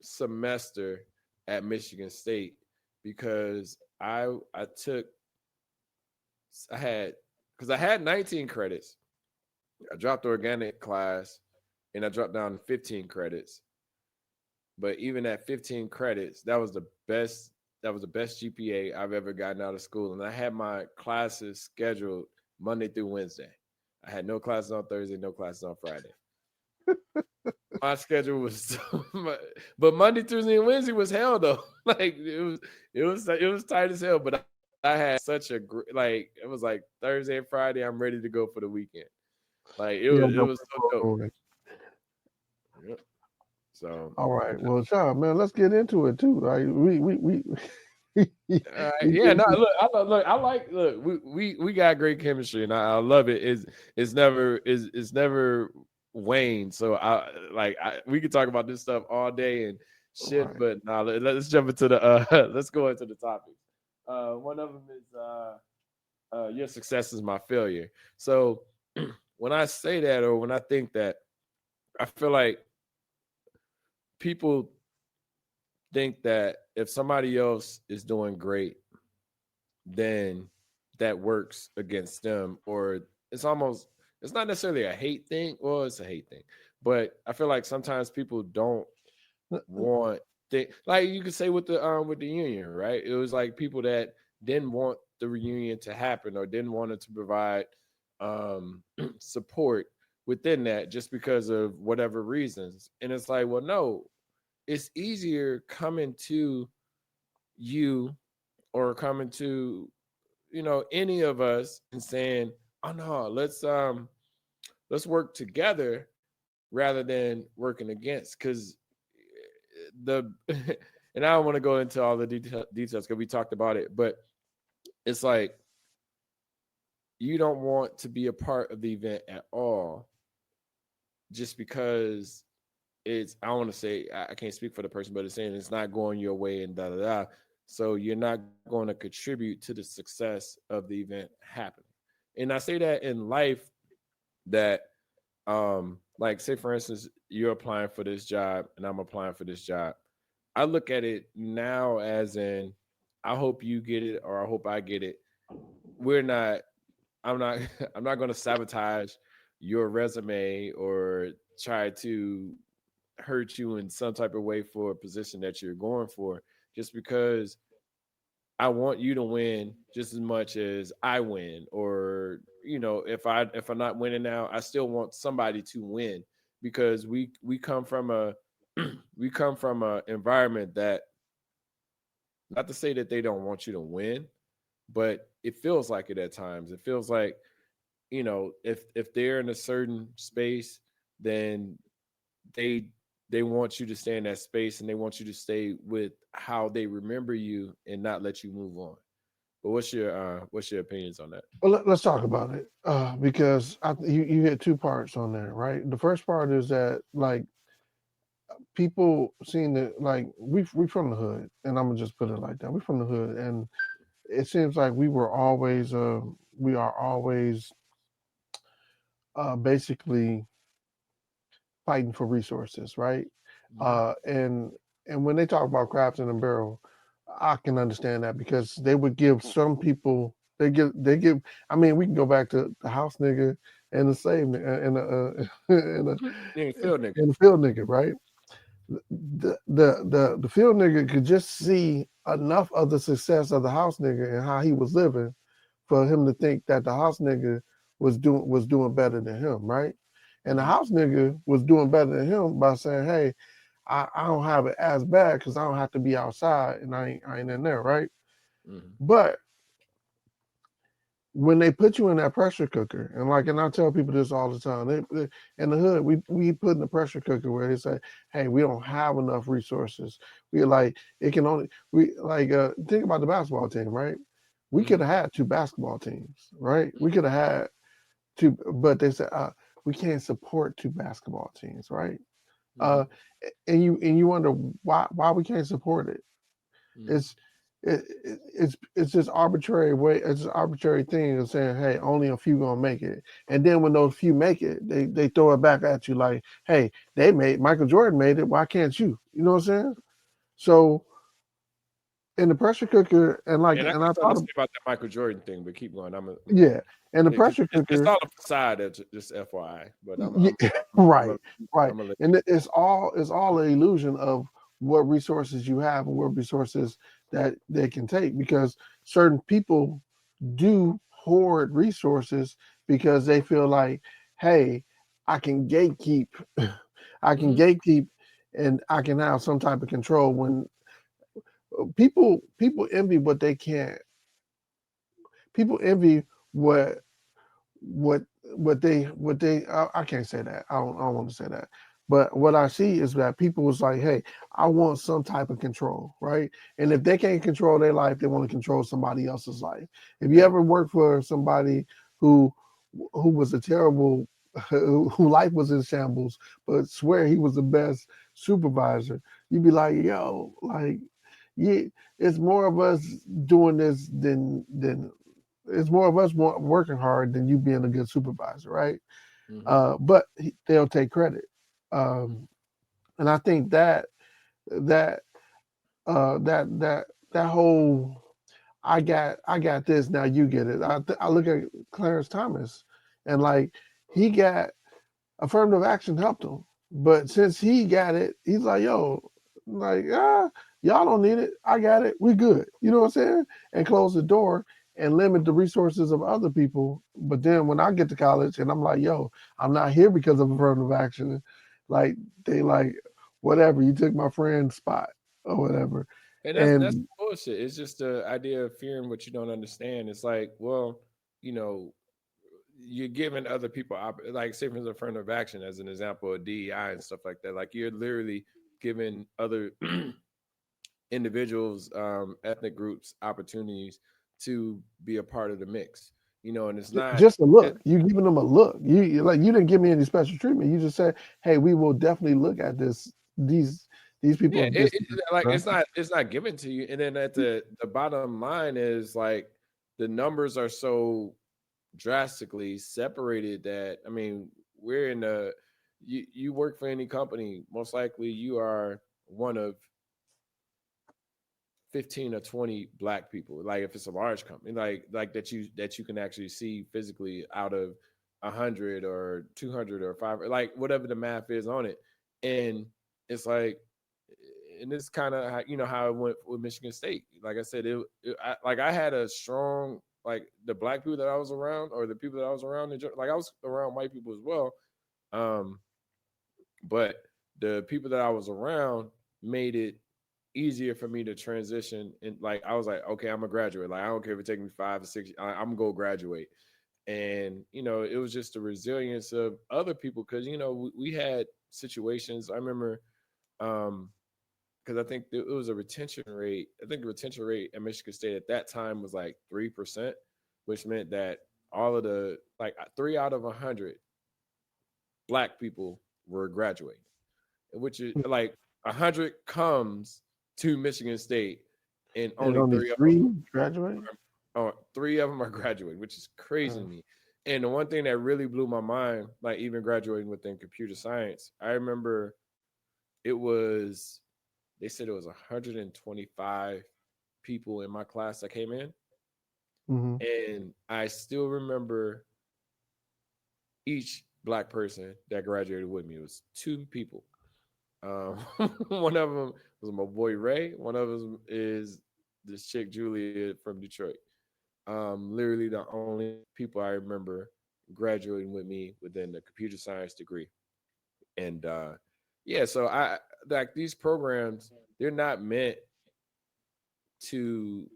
semester at Michigan State because I took I had because I had 19 credits. I dropped the organic class and I dropped down to 15 credits. But even at 15 credits, that was the best GPA I've ever gotten out of school. And I had my classes scheduled Monday through Wednesday. I had no classes on Thursday, no classes on Friday. My schedule was but Monday, Tuesday, and Wednesday was hell though. Like it was tight as hell. But I had such a like it was like Thursday and Friday. I'm ready to go for the weekend. Like it Yeah, was it was so dope. no. Yep. So All right. Well, Sean, man, let's get into it too. Right? We we yeah, did no, look, we got great chemistry, and I love it. It's never waned. So we could talk about this stuff all day and shit, right. but now let's jump into the let's go into the topics. One of them is your success is my failure. So when I say that, or when I think that, I feel like people think that if somebody else is doing great, then that works against them, or it's not necessarily a hate thing. Well, it's a hate thing, but I feel like sometimes people don't want like you could say with the union, right? It was like people that didn't want the reunion to happen or didn't want it to provide support within that just because of whatever reasons. And it's like, well, no, it's easier coming to you or coming to any of us and saying, oh no, let's work together rather than working against. Because the and I don't want to go into all the details because we talked about it, but it's like you don't want to be a part of the event at all just because it's, I don't want to say, I can't speak for the person, but it's saying it's not going your way and da da da. So you're not going to contribute to the success of the event happening. And I say that in life, that like say for instance, you're applying for this job and I'm applying for this job. I look at it now as in, I hope you get it or I hope I get it. We're not, I'm not I'm not going to sabotage your resume or try to hurt you in some type of way for a position that you're going for, just because I want you to win just as much as I win. Or, if I'm not winning now, I still want somebody to win, because we come from a we come from a environment that, not to say that they don't want you to win, but it feels like it at times. It feels like, if they're in a certain space, then they they want you to stay in that space and they want you to stay with how they remember you and not let you move on. But what's your opinions on that? Well, let's talk about it because you hit two parts on there, right? The first part is that like people seeing that like we from the hood, and I'm gonna just put it like that. We from the hood, and it seems like we are always basically fighting for resources, right? Mm-hmm. And when they talk about crabs in a barrel, I can understand that because they would give some people they give. I mean, we can go back to the house nigga and the slave and the Yeah, field nigga. and the field nigga, right? The field nigga could just see enough of the success of the house nigga and how he was living for him to think that the house nigga was doing better than him, right? And the Mm-hmm. house nigga was doing better than him by saying, "Hey, I don't have it as bad because I don't have to be outside and I ain't in there, right?" Mm-hmm. But when they put you in that pressure cooker, and I tell people this all the time, in the hood, we put in the pressure cooker where they say, "Hey, we don't have enough resources. We like it can only we like think about the basketball team, right? We Mm-hmm. could have had two basketball teams, right? We could have had two, but they said we can't support two basketball teams, right? Mm-hmm. Uh, and you wonder why we can't support it. Mm-hmm. It's it's just arbitrary way. It's an arbitrary thing of saying, hey, only a few gonna make it, and then when those few make it, they throw it back at you like, hey, they made Michael Jordan made it. Why can't you? You know what I'm saying? So in the pressure cooker, And I and got I something to thought, say about that Michael Jordan thing, but keep going. yeah, in the Because pressure it's cooker, all a facade. Just FYI. But yeah, I'm right, a, right, I'm gonna let and it's all an illusion of what resources you have and what resources that they can take because certain people do hoard resources because they feel like, hey, I can gatekeep, I can mm-hmm. gatekeep, and I can have some type of control. When people envy what they can't, people envy what what what they I can't say that. I don't want to say that. But what I see is that people was like, hey, I want some type of control, right? And if they can't control their life, they want to control somebody else's life. If you Yeah. ever worked for somebody who was a terrible who life was in shambles, but swear he was the best supervisor, you'd be like, yo, like, yeah, it's more of us doing this than it's more of us working hard than you being a good supervisor, right? Mm-hmm. But they'll take credit, and I think that that whole I got this now you get it. I look at Clarence Thomas, and like he got affirmative action helped him, but since he got it, he's like yo, like y'all don't need it. I got it. We good. You know what I'm saying? And close the door and limit the resources of other people. But then when I get to college and I'm like, yo, I'm not here because of affirmative action. Like they like whatever. You took my friend's spot or whatever. And that's And bullshit. It's just the idea of fearing what you don't understand. It's like, well, you know, you're giving other people like say for instance, affirmative action as an example of DEI and stuff like that. Like you're literally giving other individuals, ethnic groups opportunities to be a part of the mix. And it's not Just a look. You giving them a look. You didn't give me any special treatment. You just said, "Hey, we will definitely look at this. These people yeah, of this." like Right? it's not given to you. And then at the bottom line is like the numbers are so drastically separated that I mean we're in a you work for any company, most likely you are one of 15 or 20 black people, like if it's a large company, like that you can actually see physically out of 100 or 200 or 5, like whatever the math is on it. And it's like, and it's kind of how it went with Michigan State. Like I said, I had a strong, like the black people that I was around, or the people that I was around, like I was around white people as well, um but the people that I was around made it easier for me to transition. And like I was like, okay, I'm a graduate. Like I don't care if it takes me 5 or 6, I'm gonna go graduate. And it was just the resilience of other people, because we had situations. I remember, because I think it was a retention rate. I think the retention rate at Michigan State at that time was like 3%, which meant that all of the, like 3 out of 100 black people were graduating, which is like 100 comes to Michigan State, and And only only three of them three graduate. or 3 of them are graduating, which is crazy to me. And the one thing that really blew my mind, like even graduating within computer science, I remember they said it was 125 people in my class that came in. Mm-hmm. And I still remember each black person that graduated with me. It was 2 people. Um, one of them was my boy Ray. One of them is this chick Julia from Detroit. Literally the only people I remember graduating with me within the computer science degree. And yeah, so I like these programs, they're not meant to,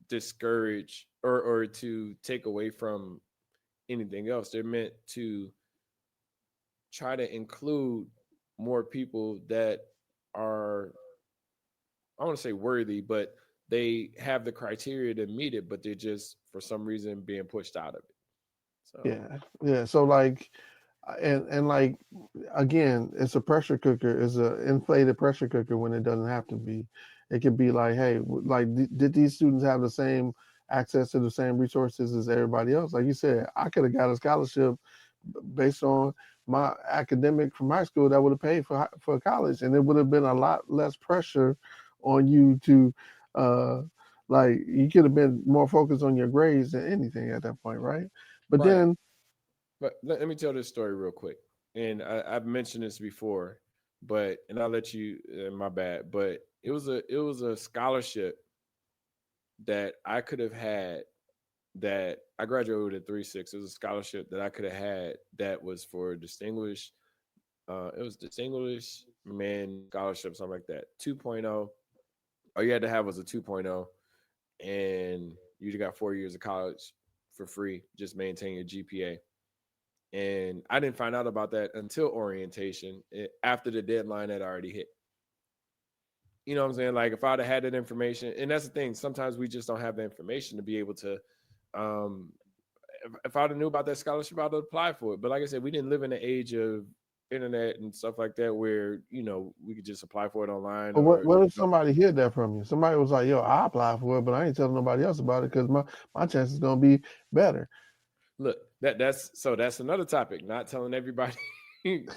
discourage or to take away from anything else. They're meant to try to include more people that are, I want to say worthy, but they have the criteria to meet it, but they're just for some reason being pushed out of it. So Yeah. So like, and like again, it's a pressure cooker. It's a inflated pressure cooker when it doesn't have to be. It could be like, hey, like did these students have the same access to the same resources as everybody else? Like you said, I could have got a scholarship based on my academic from high school that would have paid for college, and it would have been a lot less pressure on you to, uh, like you could have been more focused on your grades than anything at that point, right? But right. then, But let me tell this story real quick. And I've mentioned this before, and I'll let you. My bad. But it was a scholarship that I could have had. That I graduated at 3.6. It was a scholarship that I could have had that was for distinguished. It was distinguished men scholarship, something like that. 2.0. All you had to have was a 2.0, and you got 4 years of college for free. Just maintain your GPA. And I didn't find out about that until orientation, after the deadline had already hit. You know what I'm saying? Like if I'd have had that information, and that's the thing, sometimes we just don't have the information to be able to, um, if I'd have knew about that scholarship, I'd have applied for it. But like I said, we didn't live in the age of internet and stuff like that where, we could just apply for it online but or, what if somebody hid that from you? Somebody was like, "Yo, I applied for it, but I ain't telling nobody else about it because my chance is gonna be better." look, that's another topic, not telling everybody,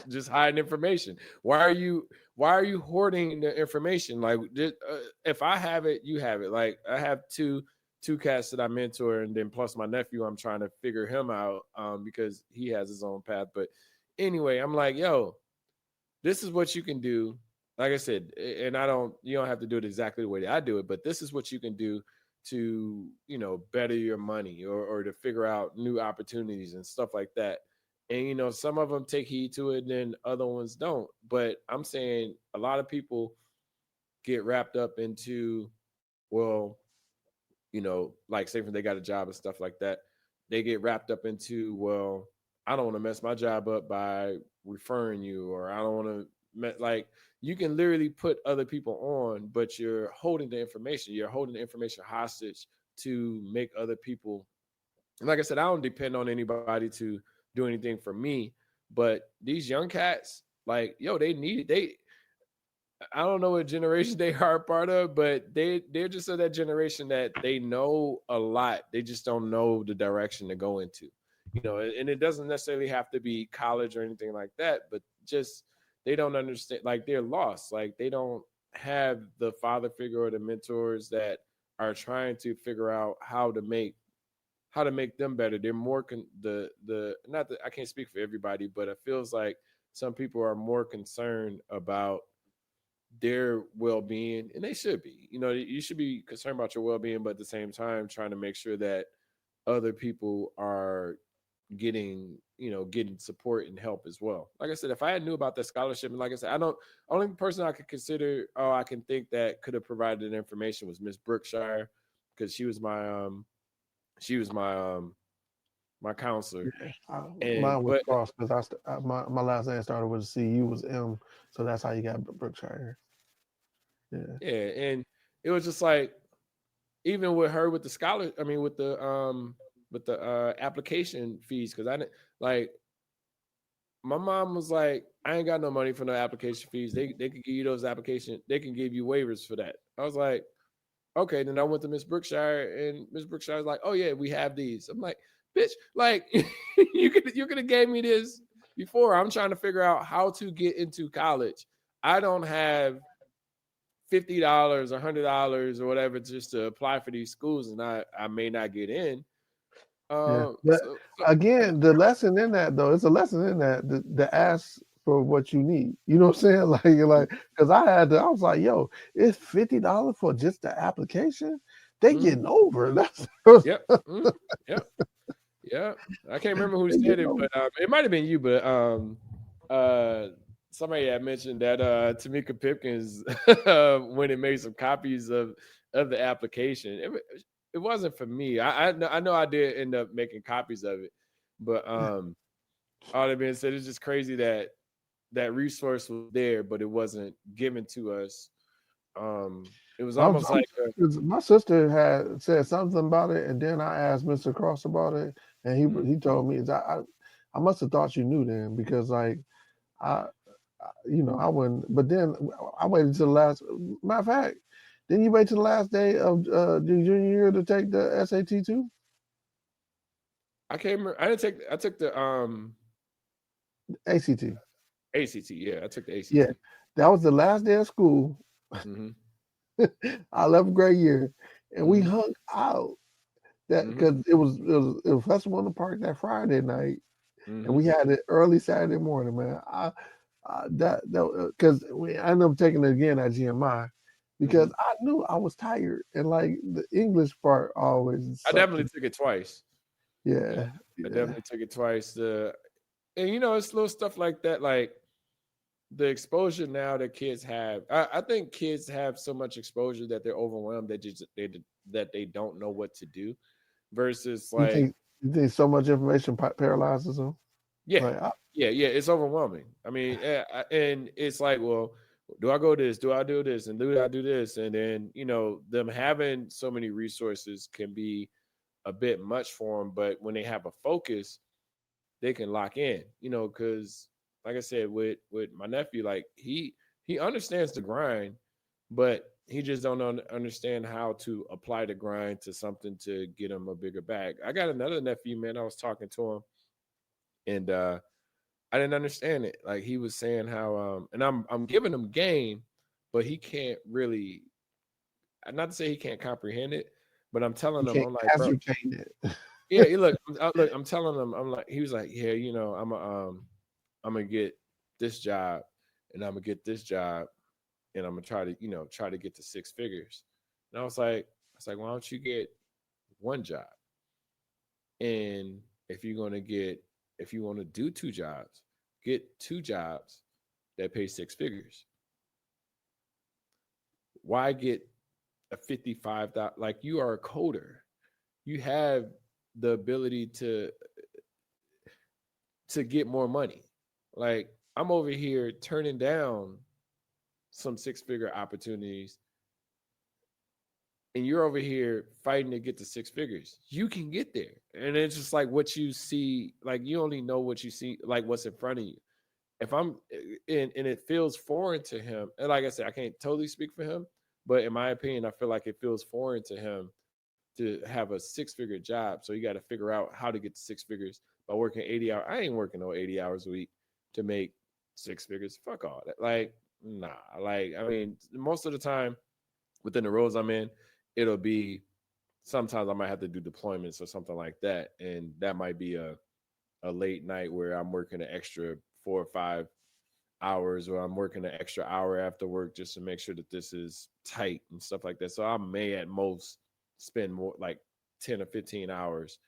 just hiding information. Why are you hoarding the information? Like if I have it, you have it. Like I have two cats that I mentor, and then plus my nephew, I'm trying to figure him out, because he has his own path. But anyway, I'm like, yo, this is what you can do. Like I said, and you don't have to do it exactly the way that I do it, but this is what you can do to, better your money, or to figure out new opportunities and stuff like that. And, some of them take heed to it, and other ones don't. But I'm saying a lot of people get wrapped up into, well, like say when they got a job and stuff like that, they get wrapped up into, well, I don't want to mess my job up by referring you, or I don't want to like, you can literally put other people on, but you're holding the information. You're holding the information hostage to make other people. And like I said, I don't depend on anybody to do anything for me. But these young cats, like, yo, they need they. I don't know what generation they are a part of, but they're just of that generation that they know a lot. They just don't know the direction to go into, and it doesn't necessarily have to be college or anything like that, but just they don't understand, like they're lost. Like they don't have the father figure or the mentors that are trying to figure out how to make them better. They're more the not that I can't speak for everybody, but it feels like some people are more concerned about their well-being, and they should be. You should be concerned about your well-being, but at the same time trying to make sure that other people are getting support and help as well. Like I said, if I had knew about that scholarship, and like I said, I don't only person I could consider, I can think that could have provided information was Miss Brookshire, because she was my counselor. Yeah, And mine was but cross because my last name started with a C. You was M, so that's how you got Brookshire. Yeah, yeah, and it was just like, even with her with the scholar, I mean with the application fees, because I didn't, like, my mom was like, I ain't got no money for no application fees. They could give you those they can give you waivers for that. I was like, okay. Then I went to Miss Brookshire, and Miss Brookshire was like, oh yeah, we have these. I'm like, bitch, like you could have gave me this before. I'm trying to figure out how to get into college. I don't have $50 or $100 or whatever just to apply for these schools, and I may not get in. yeah. Um, But so, again, the lesson in that though, it's a lesson in that the ask for what you need. You know what I'm saying? Like you're like, because I was like, yo, it's $50 for just the application. They mm, getting over. yep, yep, yep. I can't remember who They said getting it, over. but it might have been you. But uh, somebody had mentioned that Tamika Pipkins went and made some copies of the application. It wasn't for me. I know I did end up making copies of it, but all that being said, it's just crazy that that resource was there, but it wasn't given to us. It was almost like 'Cause my sister had said something about it, and then I asked Mr. Cross about it, and mm, he told me I must have thought you knew then because like I I wouldn't. But then I waited till the last. Matter of fact, didn't you wait till the last day of the junior year to take the SAT too? I can't remember. I took the ACT. ACT. Yeah, I took the Yeah, ACT. that was the last day of school. Mm-hmm. Our 11th grade year, and we Mm-hmm. hung out that Mm-hmm. because it was festival in the park that Friday night, and Mm-hmm. we had it early Saturday morning, man. That because I ended up taking it again at GMI Mm-hmm. because I knew I was tired and like the English part always I sucked. definitely took it twice. Yeah, Yeah, I yeah. definitely took it twice. And it's little stuff like that, like the exposure now that kids have. I think kids have so much exposure that they're overwhelmed that they don't know what to do. Versus You like, think you think so much information paralyzes them? yeah, Like, yeah, it's overwhelming. I mean, and it's like, well, do I go this? Do I do this? And do I do this? And then them having so many resources can be a bit much for them. But when they have a focus, they can lock in. Because like I said, with my nephew, like he understands the grind, but he just don't understand how to apply the grind to something to get him a bigger bag. I got another nephew, man. I was talking to him, and I didn't understand it. Like he was saying how and I'm giving him game, but he can't really, not to say he can't comprehend it, but I'm telling you him, can't I'm like, bro, ascertain it. yeah, look, I'm telling him, I'm like, he was like, yeah, I'm gonna get this job, and I'm gonna get this job, and I'm gonna try to get to six figures. And I was like, why don't you get one job? And if you want to do two jobs, get two jobs that pay six figures. Why get a 55? Like, you are a coder. You have the ability to get more money. Like I'm over here turning down some six-figure opportunities, and you're over here fighting to get to six figures. You can get there. And it's just like what you see, like you only know what you see, like what's in front of you. If I'm and it feels foreign to him, and like I said, I can't totally speak for him, but in my opinion, I feel like it feels foreign to him to have a six-figure job. So you got to figure out how to get to six figures by working 80 hours. I ain't working no 80 hours a week to make six figures. Fuck all that. Like, nah. Like, I mean, most of the time within the roles I'm in, it'll be sometimes I might have to do deployments or something like that. And that might be a late night where I'm working an extra 4 or 5 hours, or I'm working an extra hour after work just to make sure that this is tight and stuff like that. So I may at most spend more like 10 or 15 hours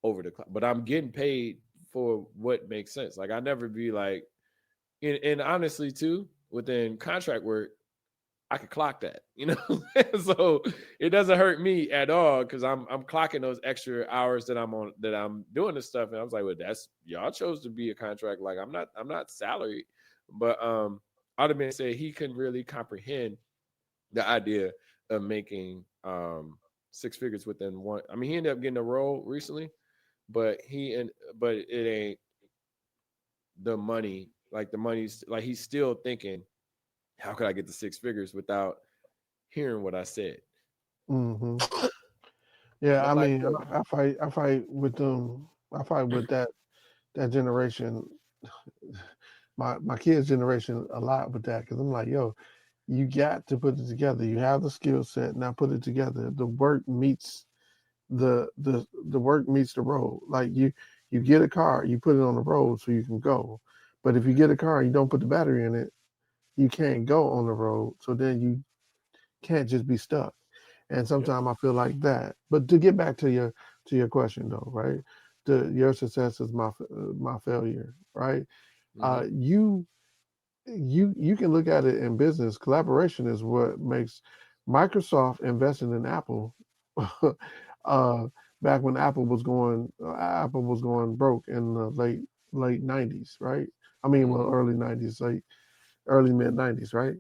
over the clock, but I'm getting paid for what makes sense. Like I never be like, and honestly too, within contract work, I could clock that, so it doesn't hurt me at all because I'm clocking those extra hours that I'm doing this stuff, and I was like, well, that's y'all chose to be a contract. Like I'm not salaried, but other than said, he couldn't really comprehend the idea of making six figures within one. I mean, he ended up getting a role recently, but but it ain't the money. Like the money's like he's still thinking, how could I get to six figures without hearing what I said? Mm-hmm. Yeah, But I like, mean, I fight with them. I fight with that generation, my kids' generation a lot with that because I'm like, yo, you got to put it together. You have the skill set, now put it together. The work meets the work meets the road. Like you get a car, you put it on the road so you can go. But if you get a car and you don't put the battery in it, you can't go on the road. So then you can't just be stuck. And yep. sometimes I feel like that. But to get back to your question though, right? Your success is my failure, right? Mm-hmm. You you can look at it in business. Collaboration is what makes Microsoft investing in Apple. uh, Back when Apple was going broke in the late '90s, right? I mean, well, Mm-hmm. early '90s, like early mid '90s, right?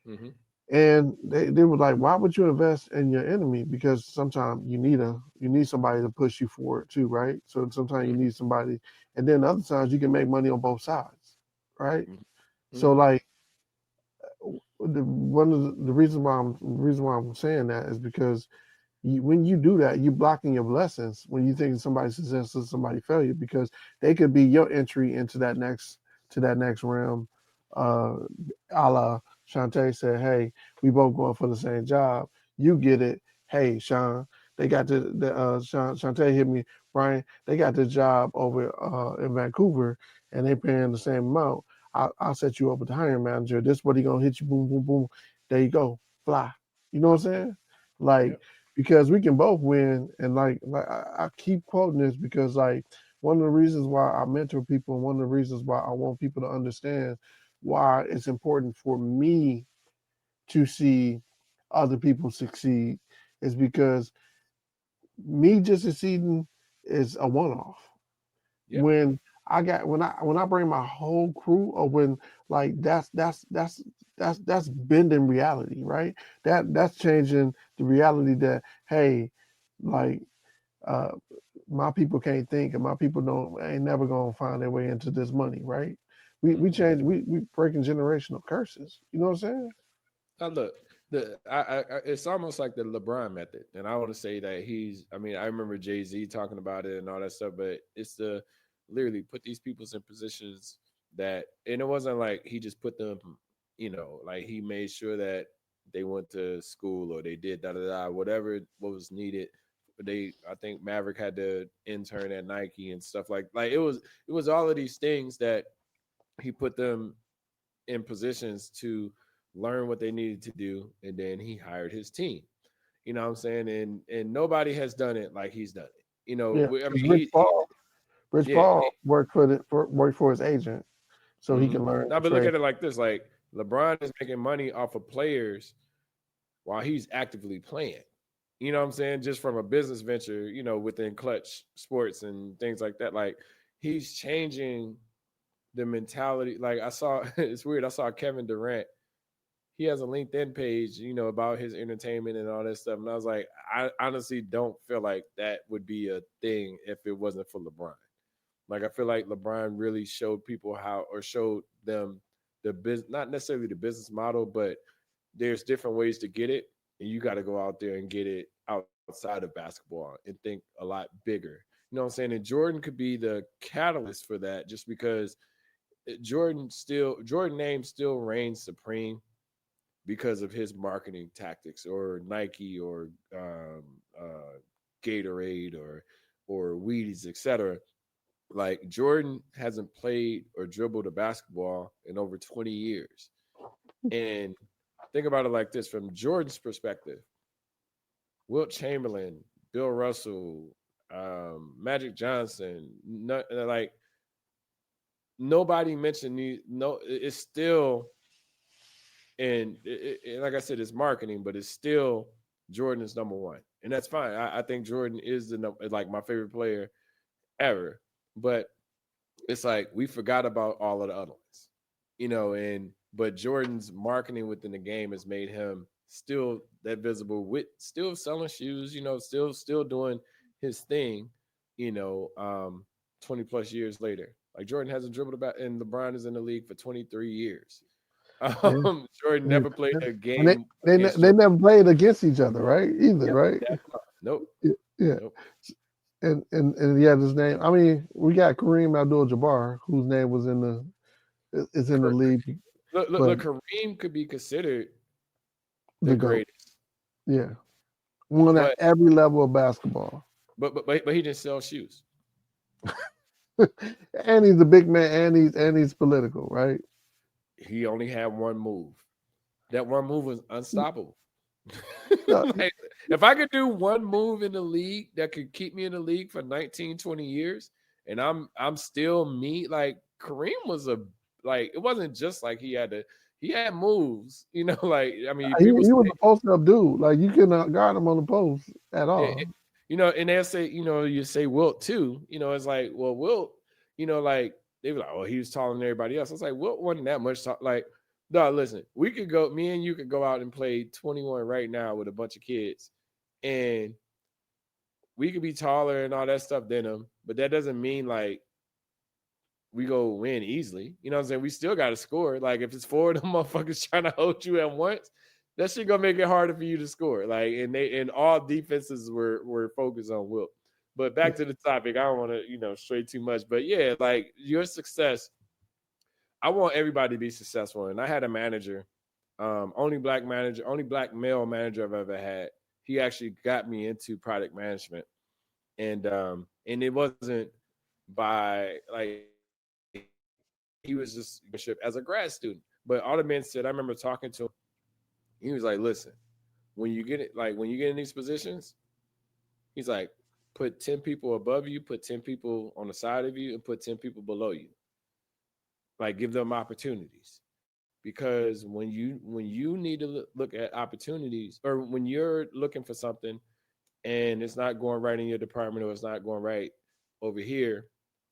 Mm-hmm. And they were like, why would you invest in your enemy? Because sometimes you need somebody to push you forward too, right? So sometimes you Mm-hmm. need somebody, and then other times you can make money on both sides, right? So Mm-hmm. like one of the reason why I'm saying that is because when you do that, you're blocking your blessings when you think somebody's success is somebody's failure because they could be your entry into that next realm. Uh, a la Shantae said, "Hey, we both going for the same job. You get it. Hey, Sean, they got Shantae hit me, Brian. They got the job over in Vancouver, and they paying the same amount. I'll set you up with the hiring manager. This what he gonna hit you. Boom, boom, boom. There you go. Fly. You know what I'm saying? Like." Yep. Because we can both win. And like I keep quoting this because like one of the reasons why I mentor people, and one of the reasons why I want people to understand why it's important for me to see other people succeed is because me just succeeding is a one-off. Yep. When I bring my whole crew, or when like that's bending reality, right? That's changing the reality that hey, like uh my people can't think and my people don't ain't never gonna find their way into this money, right? We Mm-hmm. change we breaking generational curses. You know what I'm saying? Now look, it's almost like the LeBron method, and I want to say that he's. I mean, I remember Jay-Z talking about it and all that stuff, but it's the literally put these peoples in positions that, and it wasn't like he just put them, like he made sure that they went to school or they did da da da whatever what was needed. I think Maverick had to intern at Nike and stuff like it was all of these things that he put them in positions to learn what they needed to do, and then he hired his team. You know what I'm saying? And nobody has done it like he's done it. Yeah, I because mean, he Rich yeah. Paul worked for his agent so he Mm-hmm. can learn Now, the but look trade. at it like this: like LeBron is making money off of players while he's actively playing. You know what I'm saying? Just from a business venture, within Clutch Sports and things like that. Like he's changing the mentality. Like I saw, it's weird. I saw Kevin Durant. He has a LinkedIn page, about his entertainment and all that stuff. And I was like, I honestly don't feel like that would be a thing if it wasn't for LeBron. Like I feel like LeBron really showed people how, or showed them the business, not necessarily the business model, but there's different ways to get it, and you got to go out there and get it outside of basketball and think a lot bigger. You know what I'm saying? And Jordan could be the catalyst for that, just because Jordan name still reigns supreme because of his marketing tactics, or Nike, or Gatorade, or Wheaties, etc. Like Jordan hasn't played or dribbled a basketball in over 20 years. And think about it like this: from Jordan's perspective, Wilt Chamberlain, Bill Russell, Magic Johnson, like nobody mentioned these. No, it's still, and like I said, it's marketing, but it's still Jordan is number one, and that's fine. I think Jordan is like my favorite player ever, but it's like we forgot about all of the other ones, and but Jordan's marketing within the game has made him still that visible, with still selling shoes, still doing his thing, 20 plus years later. Like Jordan hasn't dribbled about, and LeBron is in the league for 23 years. Yeah. Jordan Yeah. never played a And game against they Jordan. never played against each other, right? Either, Yep. right? Nope. Yeah. Nope. And yeah, his name. I mean, we got Kareem Abdul-Jabbar, whose name was in the league, Look, but Kareem could be considered the the GOAT. greatest, Yeah, won at but every level of basketball. but he didn't sell shoes. And he's a big man, and he's political, right? He only had one move. That one move was unstoppable. No, Like, if I could do one move in the league that could keep me in the league for 19, 20 years, and I'm still me, like Kareem was like, it wasn't just like he had moves, like, I mean, people he was say, a post up dude. Like you cannot guard him on the post at all. and they'll say, you say Wilt too, it's like, well, Wilt, like they were like, oh, he was taller than everybody else. I was like, Wilt wasn't that much like, no, listen, me and you could go out and play 21 right now with a bunch of kids, and we could be taller and all that stuff than them, but that doesn't mean like we go win easily. You know what I'm saying? We still got to score. Like if it's four of them motherfuckers trying to hold you at once, that shit gonna make it harder for you to score. Like and all defenses were focused on Wilt. But back to the topic, I don't want to stray too much. But yeah, like your success, I want everybody to be successful. And I had a manager, only black male manager I've ever had. He actually got me into product management, and it wasn't by like he was just as a grad student. But all the men said, I remember talking to him. He was like, "Listen, when you get in these positions, he's like, put 10 people above you, put 10 people on the side of you, and put 10 people below you. Like give them opportunities." Because when you need to look at opportunities, or when you're looking for something and it's not going right in your department, or it's not going right over here,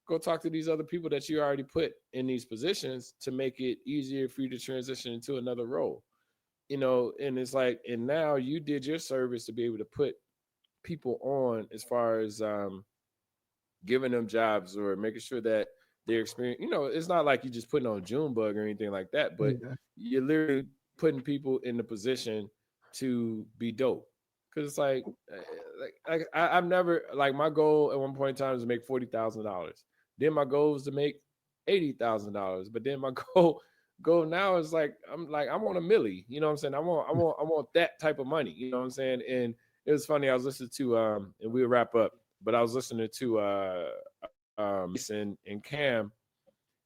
go talk to these other people that you already put in these positions to make it easier for you to transition into another role. And it's like, and now you did your service to be able to put people on, as far as giving them jobs or making sure that their experience, it's not like you just putting on Junebug or anything like that, but Yeah. you're literally putting people in the position to be dope. Because it's I've never, like, my goal at one point in time was to make $40,000. Then my goal was to make $80,000. But then my goal now is like I want a milli. You know what I'm saying? I want that type of money. You know what I'm saying? And it was funny. I was listening to and we'll wrap up, but I was listening to Mason and Cam,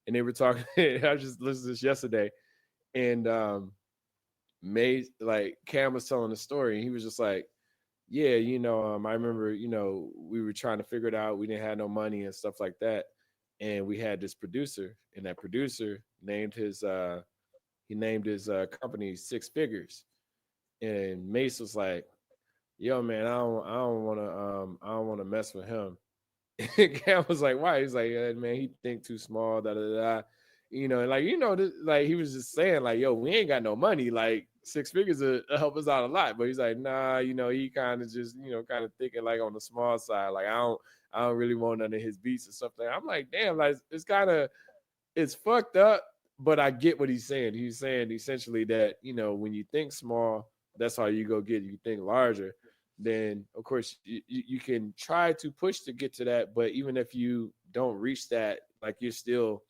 and they were talking. I just listened to this yesterday, and Cam was telling the story, and he was just like, "Yeah, I remember, we were trying to figure it out. We didn't have no money and stuff like that, and we had this producer, and that producer named his company Six Figures." And Mace was like, yo, man, I don't wanna mess with him. And Cam was like, why? He's like, man, he think too small, da da da. And like, this, like he was just saying, like, yo, we ain't got no money. Like 6 figures will help us out a lot. But he's like, nah, he kind of just, kind of thinking like on the small side. Like, I don't really want none of his beats or something. I'm like, damn, like it's kind of it's fucked up, but I get what he's saying. He's saying essentially that, when you think small, that's how you go get it. You think larger, then of course you can try to push to get to that. But even if you don't reach that, like you're still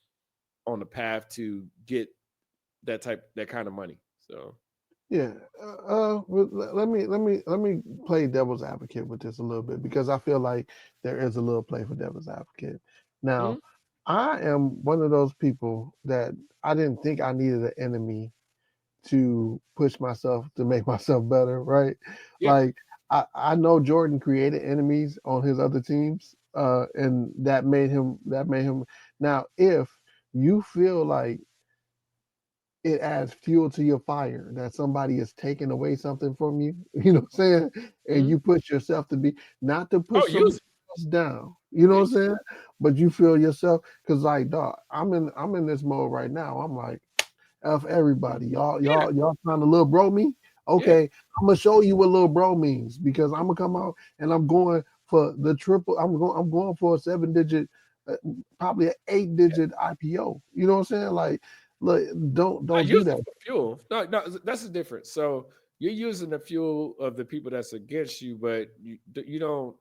on the path to get that kind of money. So Yeah. Let me play devil's advocate with this a little bit because I feel like there is a little play for devil's advocate. Now, mhm. I am one of those people that I didn't think I needed an enemy to push myself to make myself better, right? Yeah. Like I know Jordan created enemies on his other teams, and that made him now if you feel like it adds fuel to your fire that somebody is taking away something from you, you know what I'm saying? And Mhm. you push yourself to be not to Oh, push somebody use it. else down, you know Yeah. what I'm saying? But you feel yourself because like dog, I'm in this mode right now. I'm like, F everybody. Y'all, Yeah. y'all, y'all trying to little bro me? Yeah. Okay, I'm gonna show you what little bro means because I'm gonna come out and I'm going for the triple. I'm going for a 7 digit, probably an 8 digit IPO. You know what I'm saying? Like, look, I don't do use it that. for fuel. No, no, that's the difference. So you're using the fuel of the people that's against you, but you don't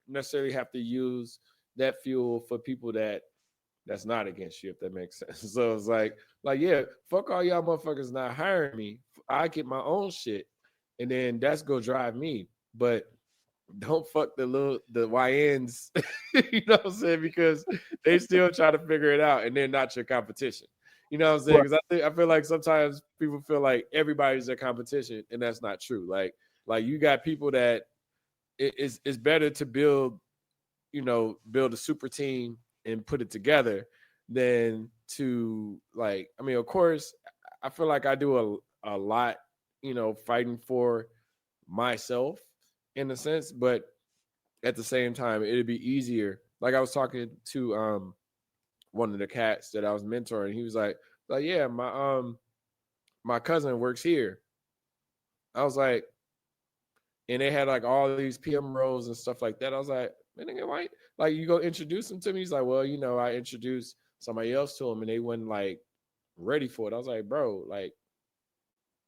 necessarily have to use that fuel for people that's not against you, if that makes sense. So it's like yeah, fuck all y'all motherfuckers not hiring me. I get my own shit, and then that's go drive me. But don't fuck the YNs, you know what I'm saying? Because they still try to figure it out, and they're not your competition. You know what I'm saying? Right. Because I feel like sometimes people feel like everybody's their competition, and that's not true. Like you got people that it's better to build a super team and put it together than to like. I mean, of course, I feel like I do a lot, fighting for myself in a sense, but at the same time, it'd be easier. Like I was talking to one of the cats that I was mentoring. He was like yeah, my cousin works here. I was like, and they had like all these PM roles and stuff like that. I was like, man, nigga, why? Like you go introduce him to me. He's like, well, I introduced somebody else to him, and they wasn't like ready for it. I was like, bro, like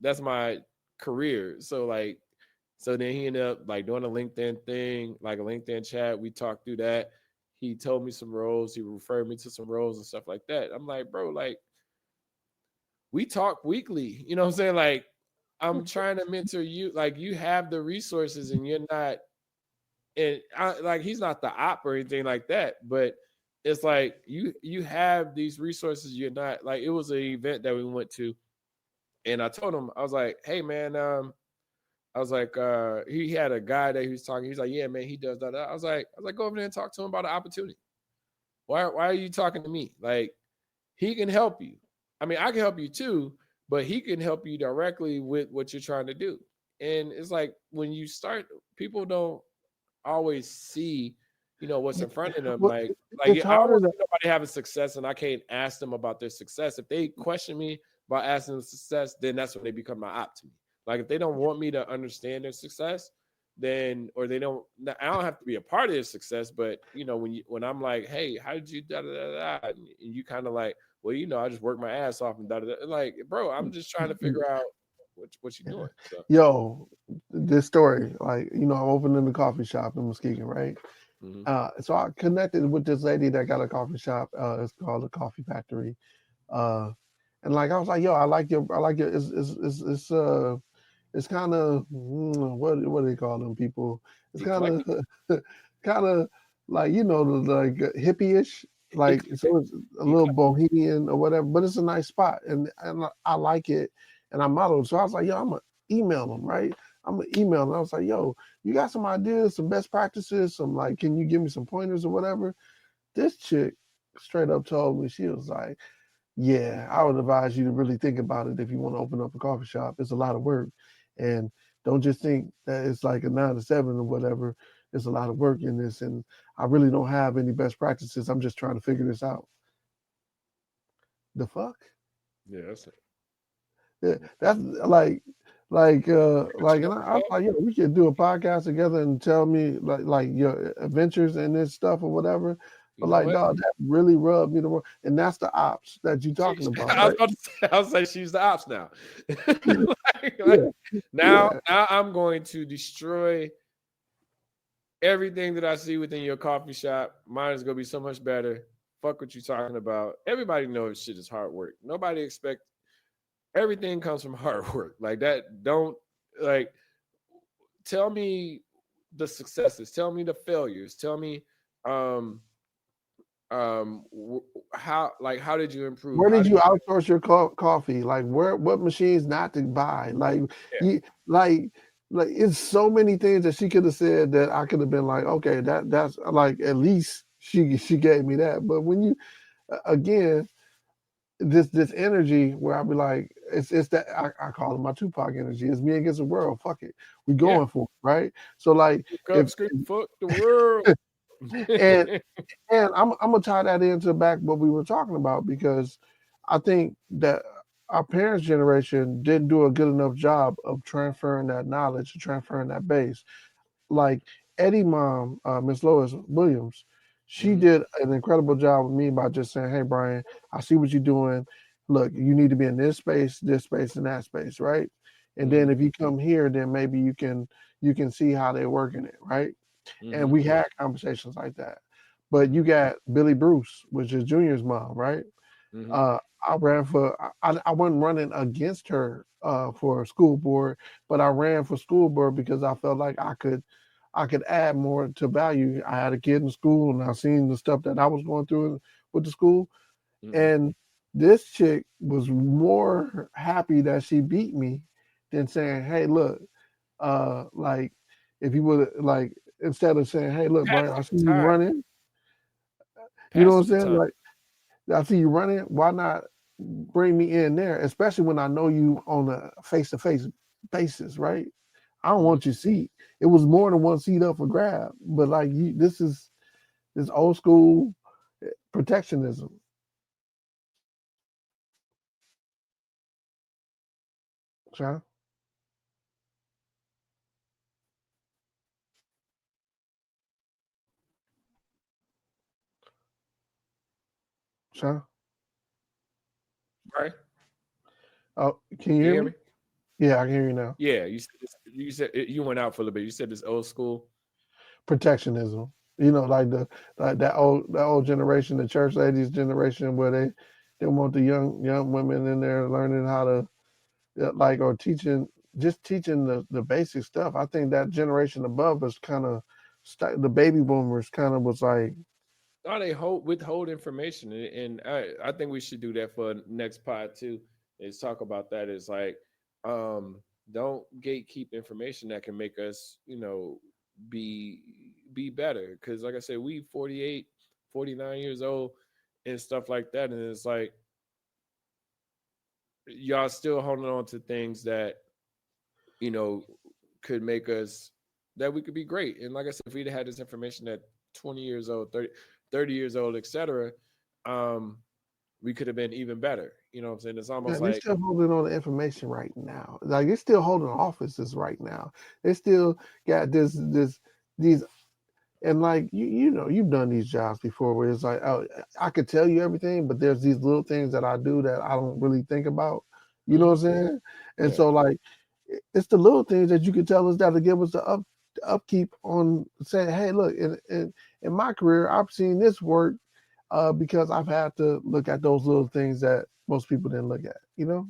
that's my career. So then he ended up like doing a LinkedIn thing, like a LinkedIn chat. We talked through that. He told me some roles. He referred me to some roles and stuff like that. I'm like, bro, like we talk weekly. You know what I'm saying? Like I'm trying to mentor you. Like you have the resources and you're not, and like he's not the op or anything like that, but it's like you have these resources. You're not like it was an event that we went to, and I told him I was like, hey man, I was like, he had a guy that he was talking. He's like, yeah, man, he does that. I was like, go over there and talk to him about an opportunity. Why are you talking to me? Like, he can help you. I mean, I can help you too, but he can help you directly with what you're trying to do. And it's like when you start, people don't always see, what's in front of them. Well, Like it's yeah, I don't harder want to. to see nobody having success, and I can't ask them about their success. If they question me about asking them success, then that's when they become my op to me. Like if they don't want me to understand their success, then or they don't. I don't have to be a part of their success, but when I'm like, hey, how did you da da da da, and you kind of like, well, I just work my ass off and da da da. Like, bro, I'm just trying to figure out what you're doing. So. Yo, this story, like I'm opening the coffee shop in Muskegon, right? Mhm. So I connected with this lady that got a coffee shop. It's called a Coffee Factory. Uh, and like I was like, yo, I like your. It's kind of what do they call them people? It's kind Eclectic. of kind of like like hippie-ish. Like Eclectic. so, it's a little Eclectic. bohemian or whatever, but it's a nice spot, and I like it, and I modeled. So I was like, yo, I'm gonna email them, right? I'm gonna email them. I was like, yo, you got some ideas, some best practices, some like, can you give me some pointers or whatever? This chick straight up told me, she was like, yeah, I would advise you to really think about it if you want to open up a coffee shop. It's a lot of work. And Don't just think that it's like a 9 to 7 or whatever. There's a lot of work in this, and I really don't have any best practices. I'm just trying to figure this out. The fuck? Yeah, that's it. Yeah, that's and I was like, yeah, we could do a podcast together and tell me like your adventures and this stuff or whatever. You But know like, what? dog, that really rubbed me the wrong. And that's the ops that you talking about, I was right? about to say, I was like, she's the ops now. Yeah, Now yeah. I'm going to destroy everything that I see within your coffee shop. Mine is gonna be so much better. Fuck what you talking about. Everybody knows shit is hard work. Nobody expect everything comes from hard work. Like that. Don't like tell me the successes. Tell me the failures. Tell me um how did you improve? Where How did did you outsource your coffee? Like what machines not to buy? Like yeah. you like it's so many things that she could have said that I could have been like, okay, that's like at least she gave me that. But when you again this energy where I'll be like, it's that I call it my Tupac energy. It's me against the world. Fuck it, we Yeah. going for it, right? So like Wake up, if scream, fuck the world. and and I'm gonna tie that into back what we were talking about because I think that our parents' generation didn't do a good enough job of transferring that knowledge, transferring that base. Like Eddie mom, Miss Lois Williams, she Mhm, did an incredible job with me by just saying, "Hey, Brian, I see what you're doing. Look, you need to be in this space, and that space, right? And then mhm, if you come here, then maybe you can see how they're working it, right?" And mhm, we had conversations like that. But you got Billy Bruce, which is Junior's mom, right? mhm, Uh, I ran for I wasn't running against her for school board, but I ran for school board because I felt like I could add more to value. I had a kid in school and I seen the stuff that I was going through with the school. mhm. And this chick was more happy that she beat me than saying, "Hey, look, like if you would like instead of saying, "Hey, look, Pass Brian, I see the you time. running," you know Pass what I'm the saying? time. Like I see you running. Why not bring me in there? Especially when I know you on a face-to-face basis, right? I don't Mhm. want your seat. It was more than one seat up for grab, but like you, this old school protectionism. Sean, Sean. Right? Oh, can you Can you hear hear me? me? Yeah, I can hear you now. Yeah, you said you went out for a little bit. You said this old school. Protectionism. You know, like that old generation, the church ladies generation, where they want the young women in there learning how to like or teaching the basic stuff. I think that generation above us kind of the baby boomers kind of was like, No, they withhold information, and I think we should do that for next pod too. Is talk about that. Is like, um, don't gatekeep information that can make us, be better. Because like I said, we 48, 49 years old and stuff like that, and it's like y'all still holding on to things that you know could make us that we could be great. And like I said, if we'd had this information at 20 years old, 30 years old, etc., um, we could have been even better. You know what I'm saying? It's almost man, they're like still holding on to information right now. Like they're still holding offices right now. They still got these. And like you know, you've done these jobs before where it's like, oh, I could tell you everything, but there's these little things that I do that I don't really think about. You know mhm, what I'm saying? And yeah, so like it's the little things that you can tell us that'll give us the upkeep on saying, hey, look, in my career, I've seen this work because I've had to look at those little things that most people didn't look at, you know?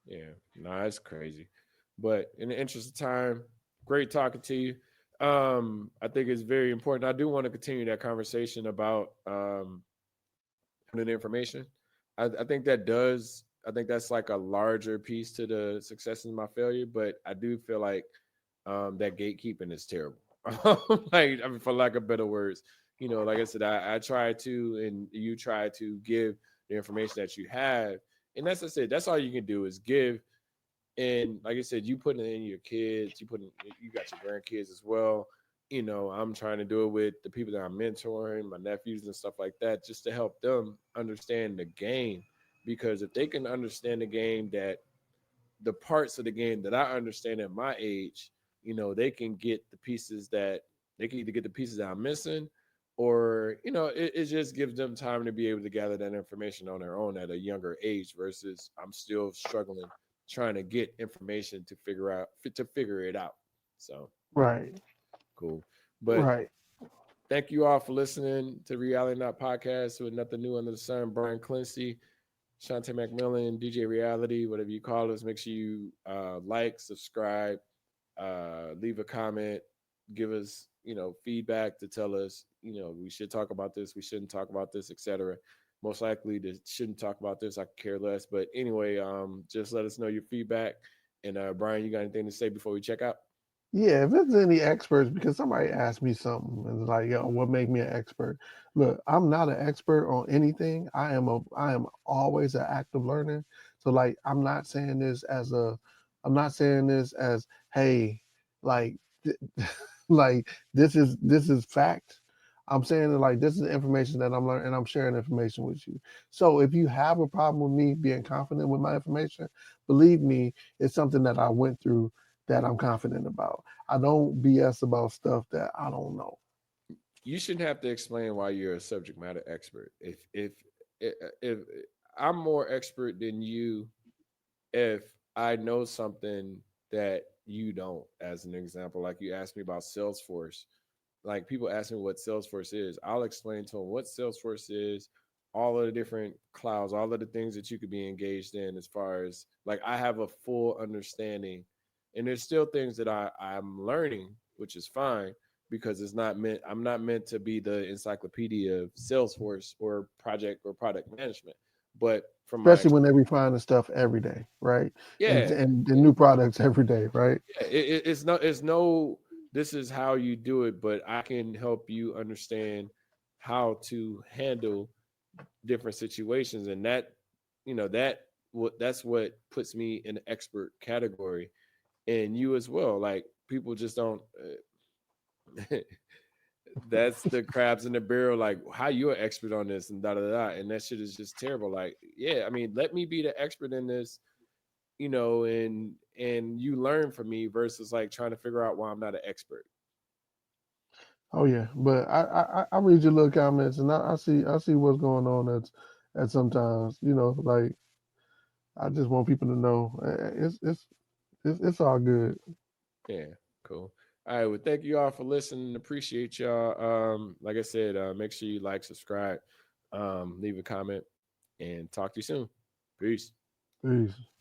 yeah. Nah, it's crazy. But in the interest of time, great talking to you. I think it's very important. I do want to continue that conversation about the information. I think that does. I think that's like a larger piece to the success and my failure. But I do feel like that gatekeeping is terrible. Like, I mean, for lack of better words, like I said, I try to, and you try to give the information that you have, and that's I said. That's all you can do is give And like I said, you putting it in your kids, you got your grandkids as well. I'm trying to do it with the people that I'm mentoring, my nephews and stuff like that, just to help them understand the game. Because if they can understand the game, that the parts of the game that I understand at my age, they can get the pieces that they can either get the pieces that I'm missing, or it just gives them time to be able to gather that information on their own at a younger age versus I'm still struggling trying to get information to figure it out. So Right. cool. But Right. thank you all for listening to Reality Not Podcast with nothing new under the sun. Brian Clancy, Shantae McMillan, DJ Reality, whatever you call us. Make sure you like, subscribe, leave a comment, give us, feedback to tell us, we should talk about this, we shouldn't talk about this, etc. Most likely, they shouldn't talk about this. I could care less. But anyway, just let us know your feedback. And Brian, you got anything to say before we check out? Yeah, if there's any experts, because somebody asked me something and it's like, yo, what make me an expert? Look, I'm not an expert on anything. I am always an active learner. So like I'm not saying this as, hey, like like this is fact. I'm saying that like this is information that I'm learning and I'm sharing information with you. So if you have a problem with me being confident with my information, believe me, it's something that I went through that I'm confident about. I don't BS about stuff that I don't know. You shouldn't have to explain why you're a subject matter expert. If I'm more expert than you, if I know something that you don't, as an example, like you asked me about Salesforce. Like people ask me what Salesforce is, I'll explain to them what Salesforce is, all of the different clouds, all of the things that you could be engaged in. As far as like, I have a full understanding, and there's still things that I'm learning, which is fine because I'm not meant to be the encyclopedia of Salesforce or project or product management. But from my Especially when they refine the stuff every day, right? And yeah, and the new products every day, right? yeah, it's no this is how you do it, but I can help you understand how to handle different situations, and that's what puts me in the expert category, and you as well. Like people just don't that's the crabs in the barrel, like how you an expert on this and da da da, and that shit is just terrible. Like, yeah, I mean, let me be the expert in this, and you learn from me versus like trying to figure out why I'm not an expert. Oh yeah, but I read your little comments and I see what's going on at sometimes like I just want people to know it's all good. Yeah, cool. All right, well, thank you all for listening. Appreciate y'all. Like I said, make sure you like, subscribe, leave a comment, and talk to you soon. Peace. Peace.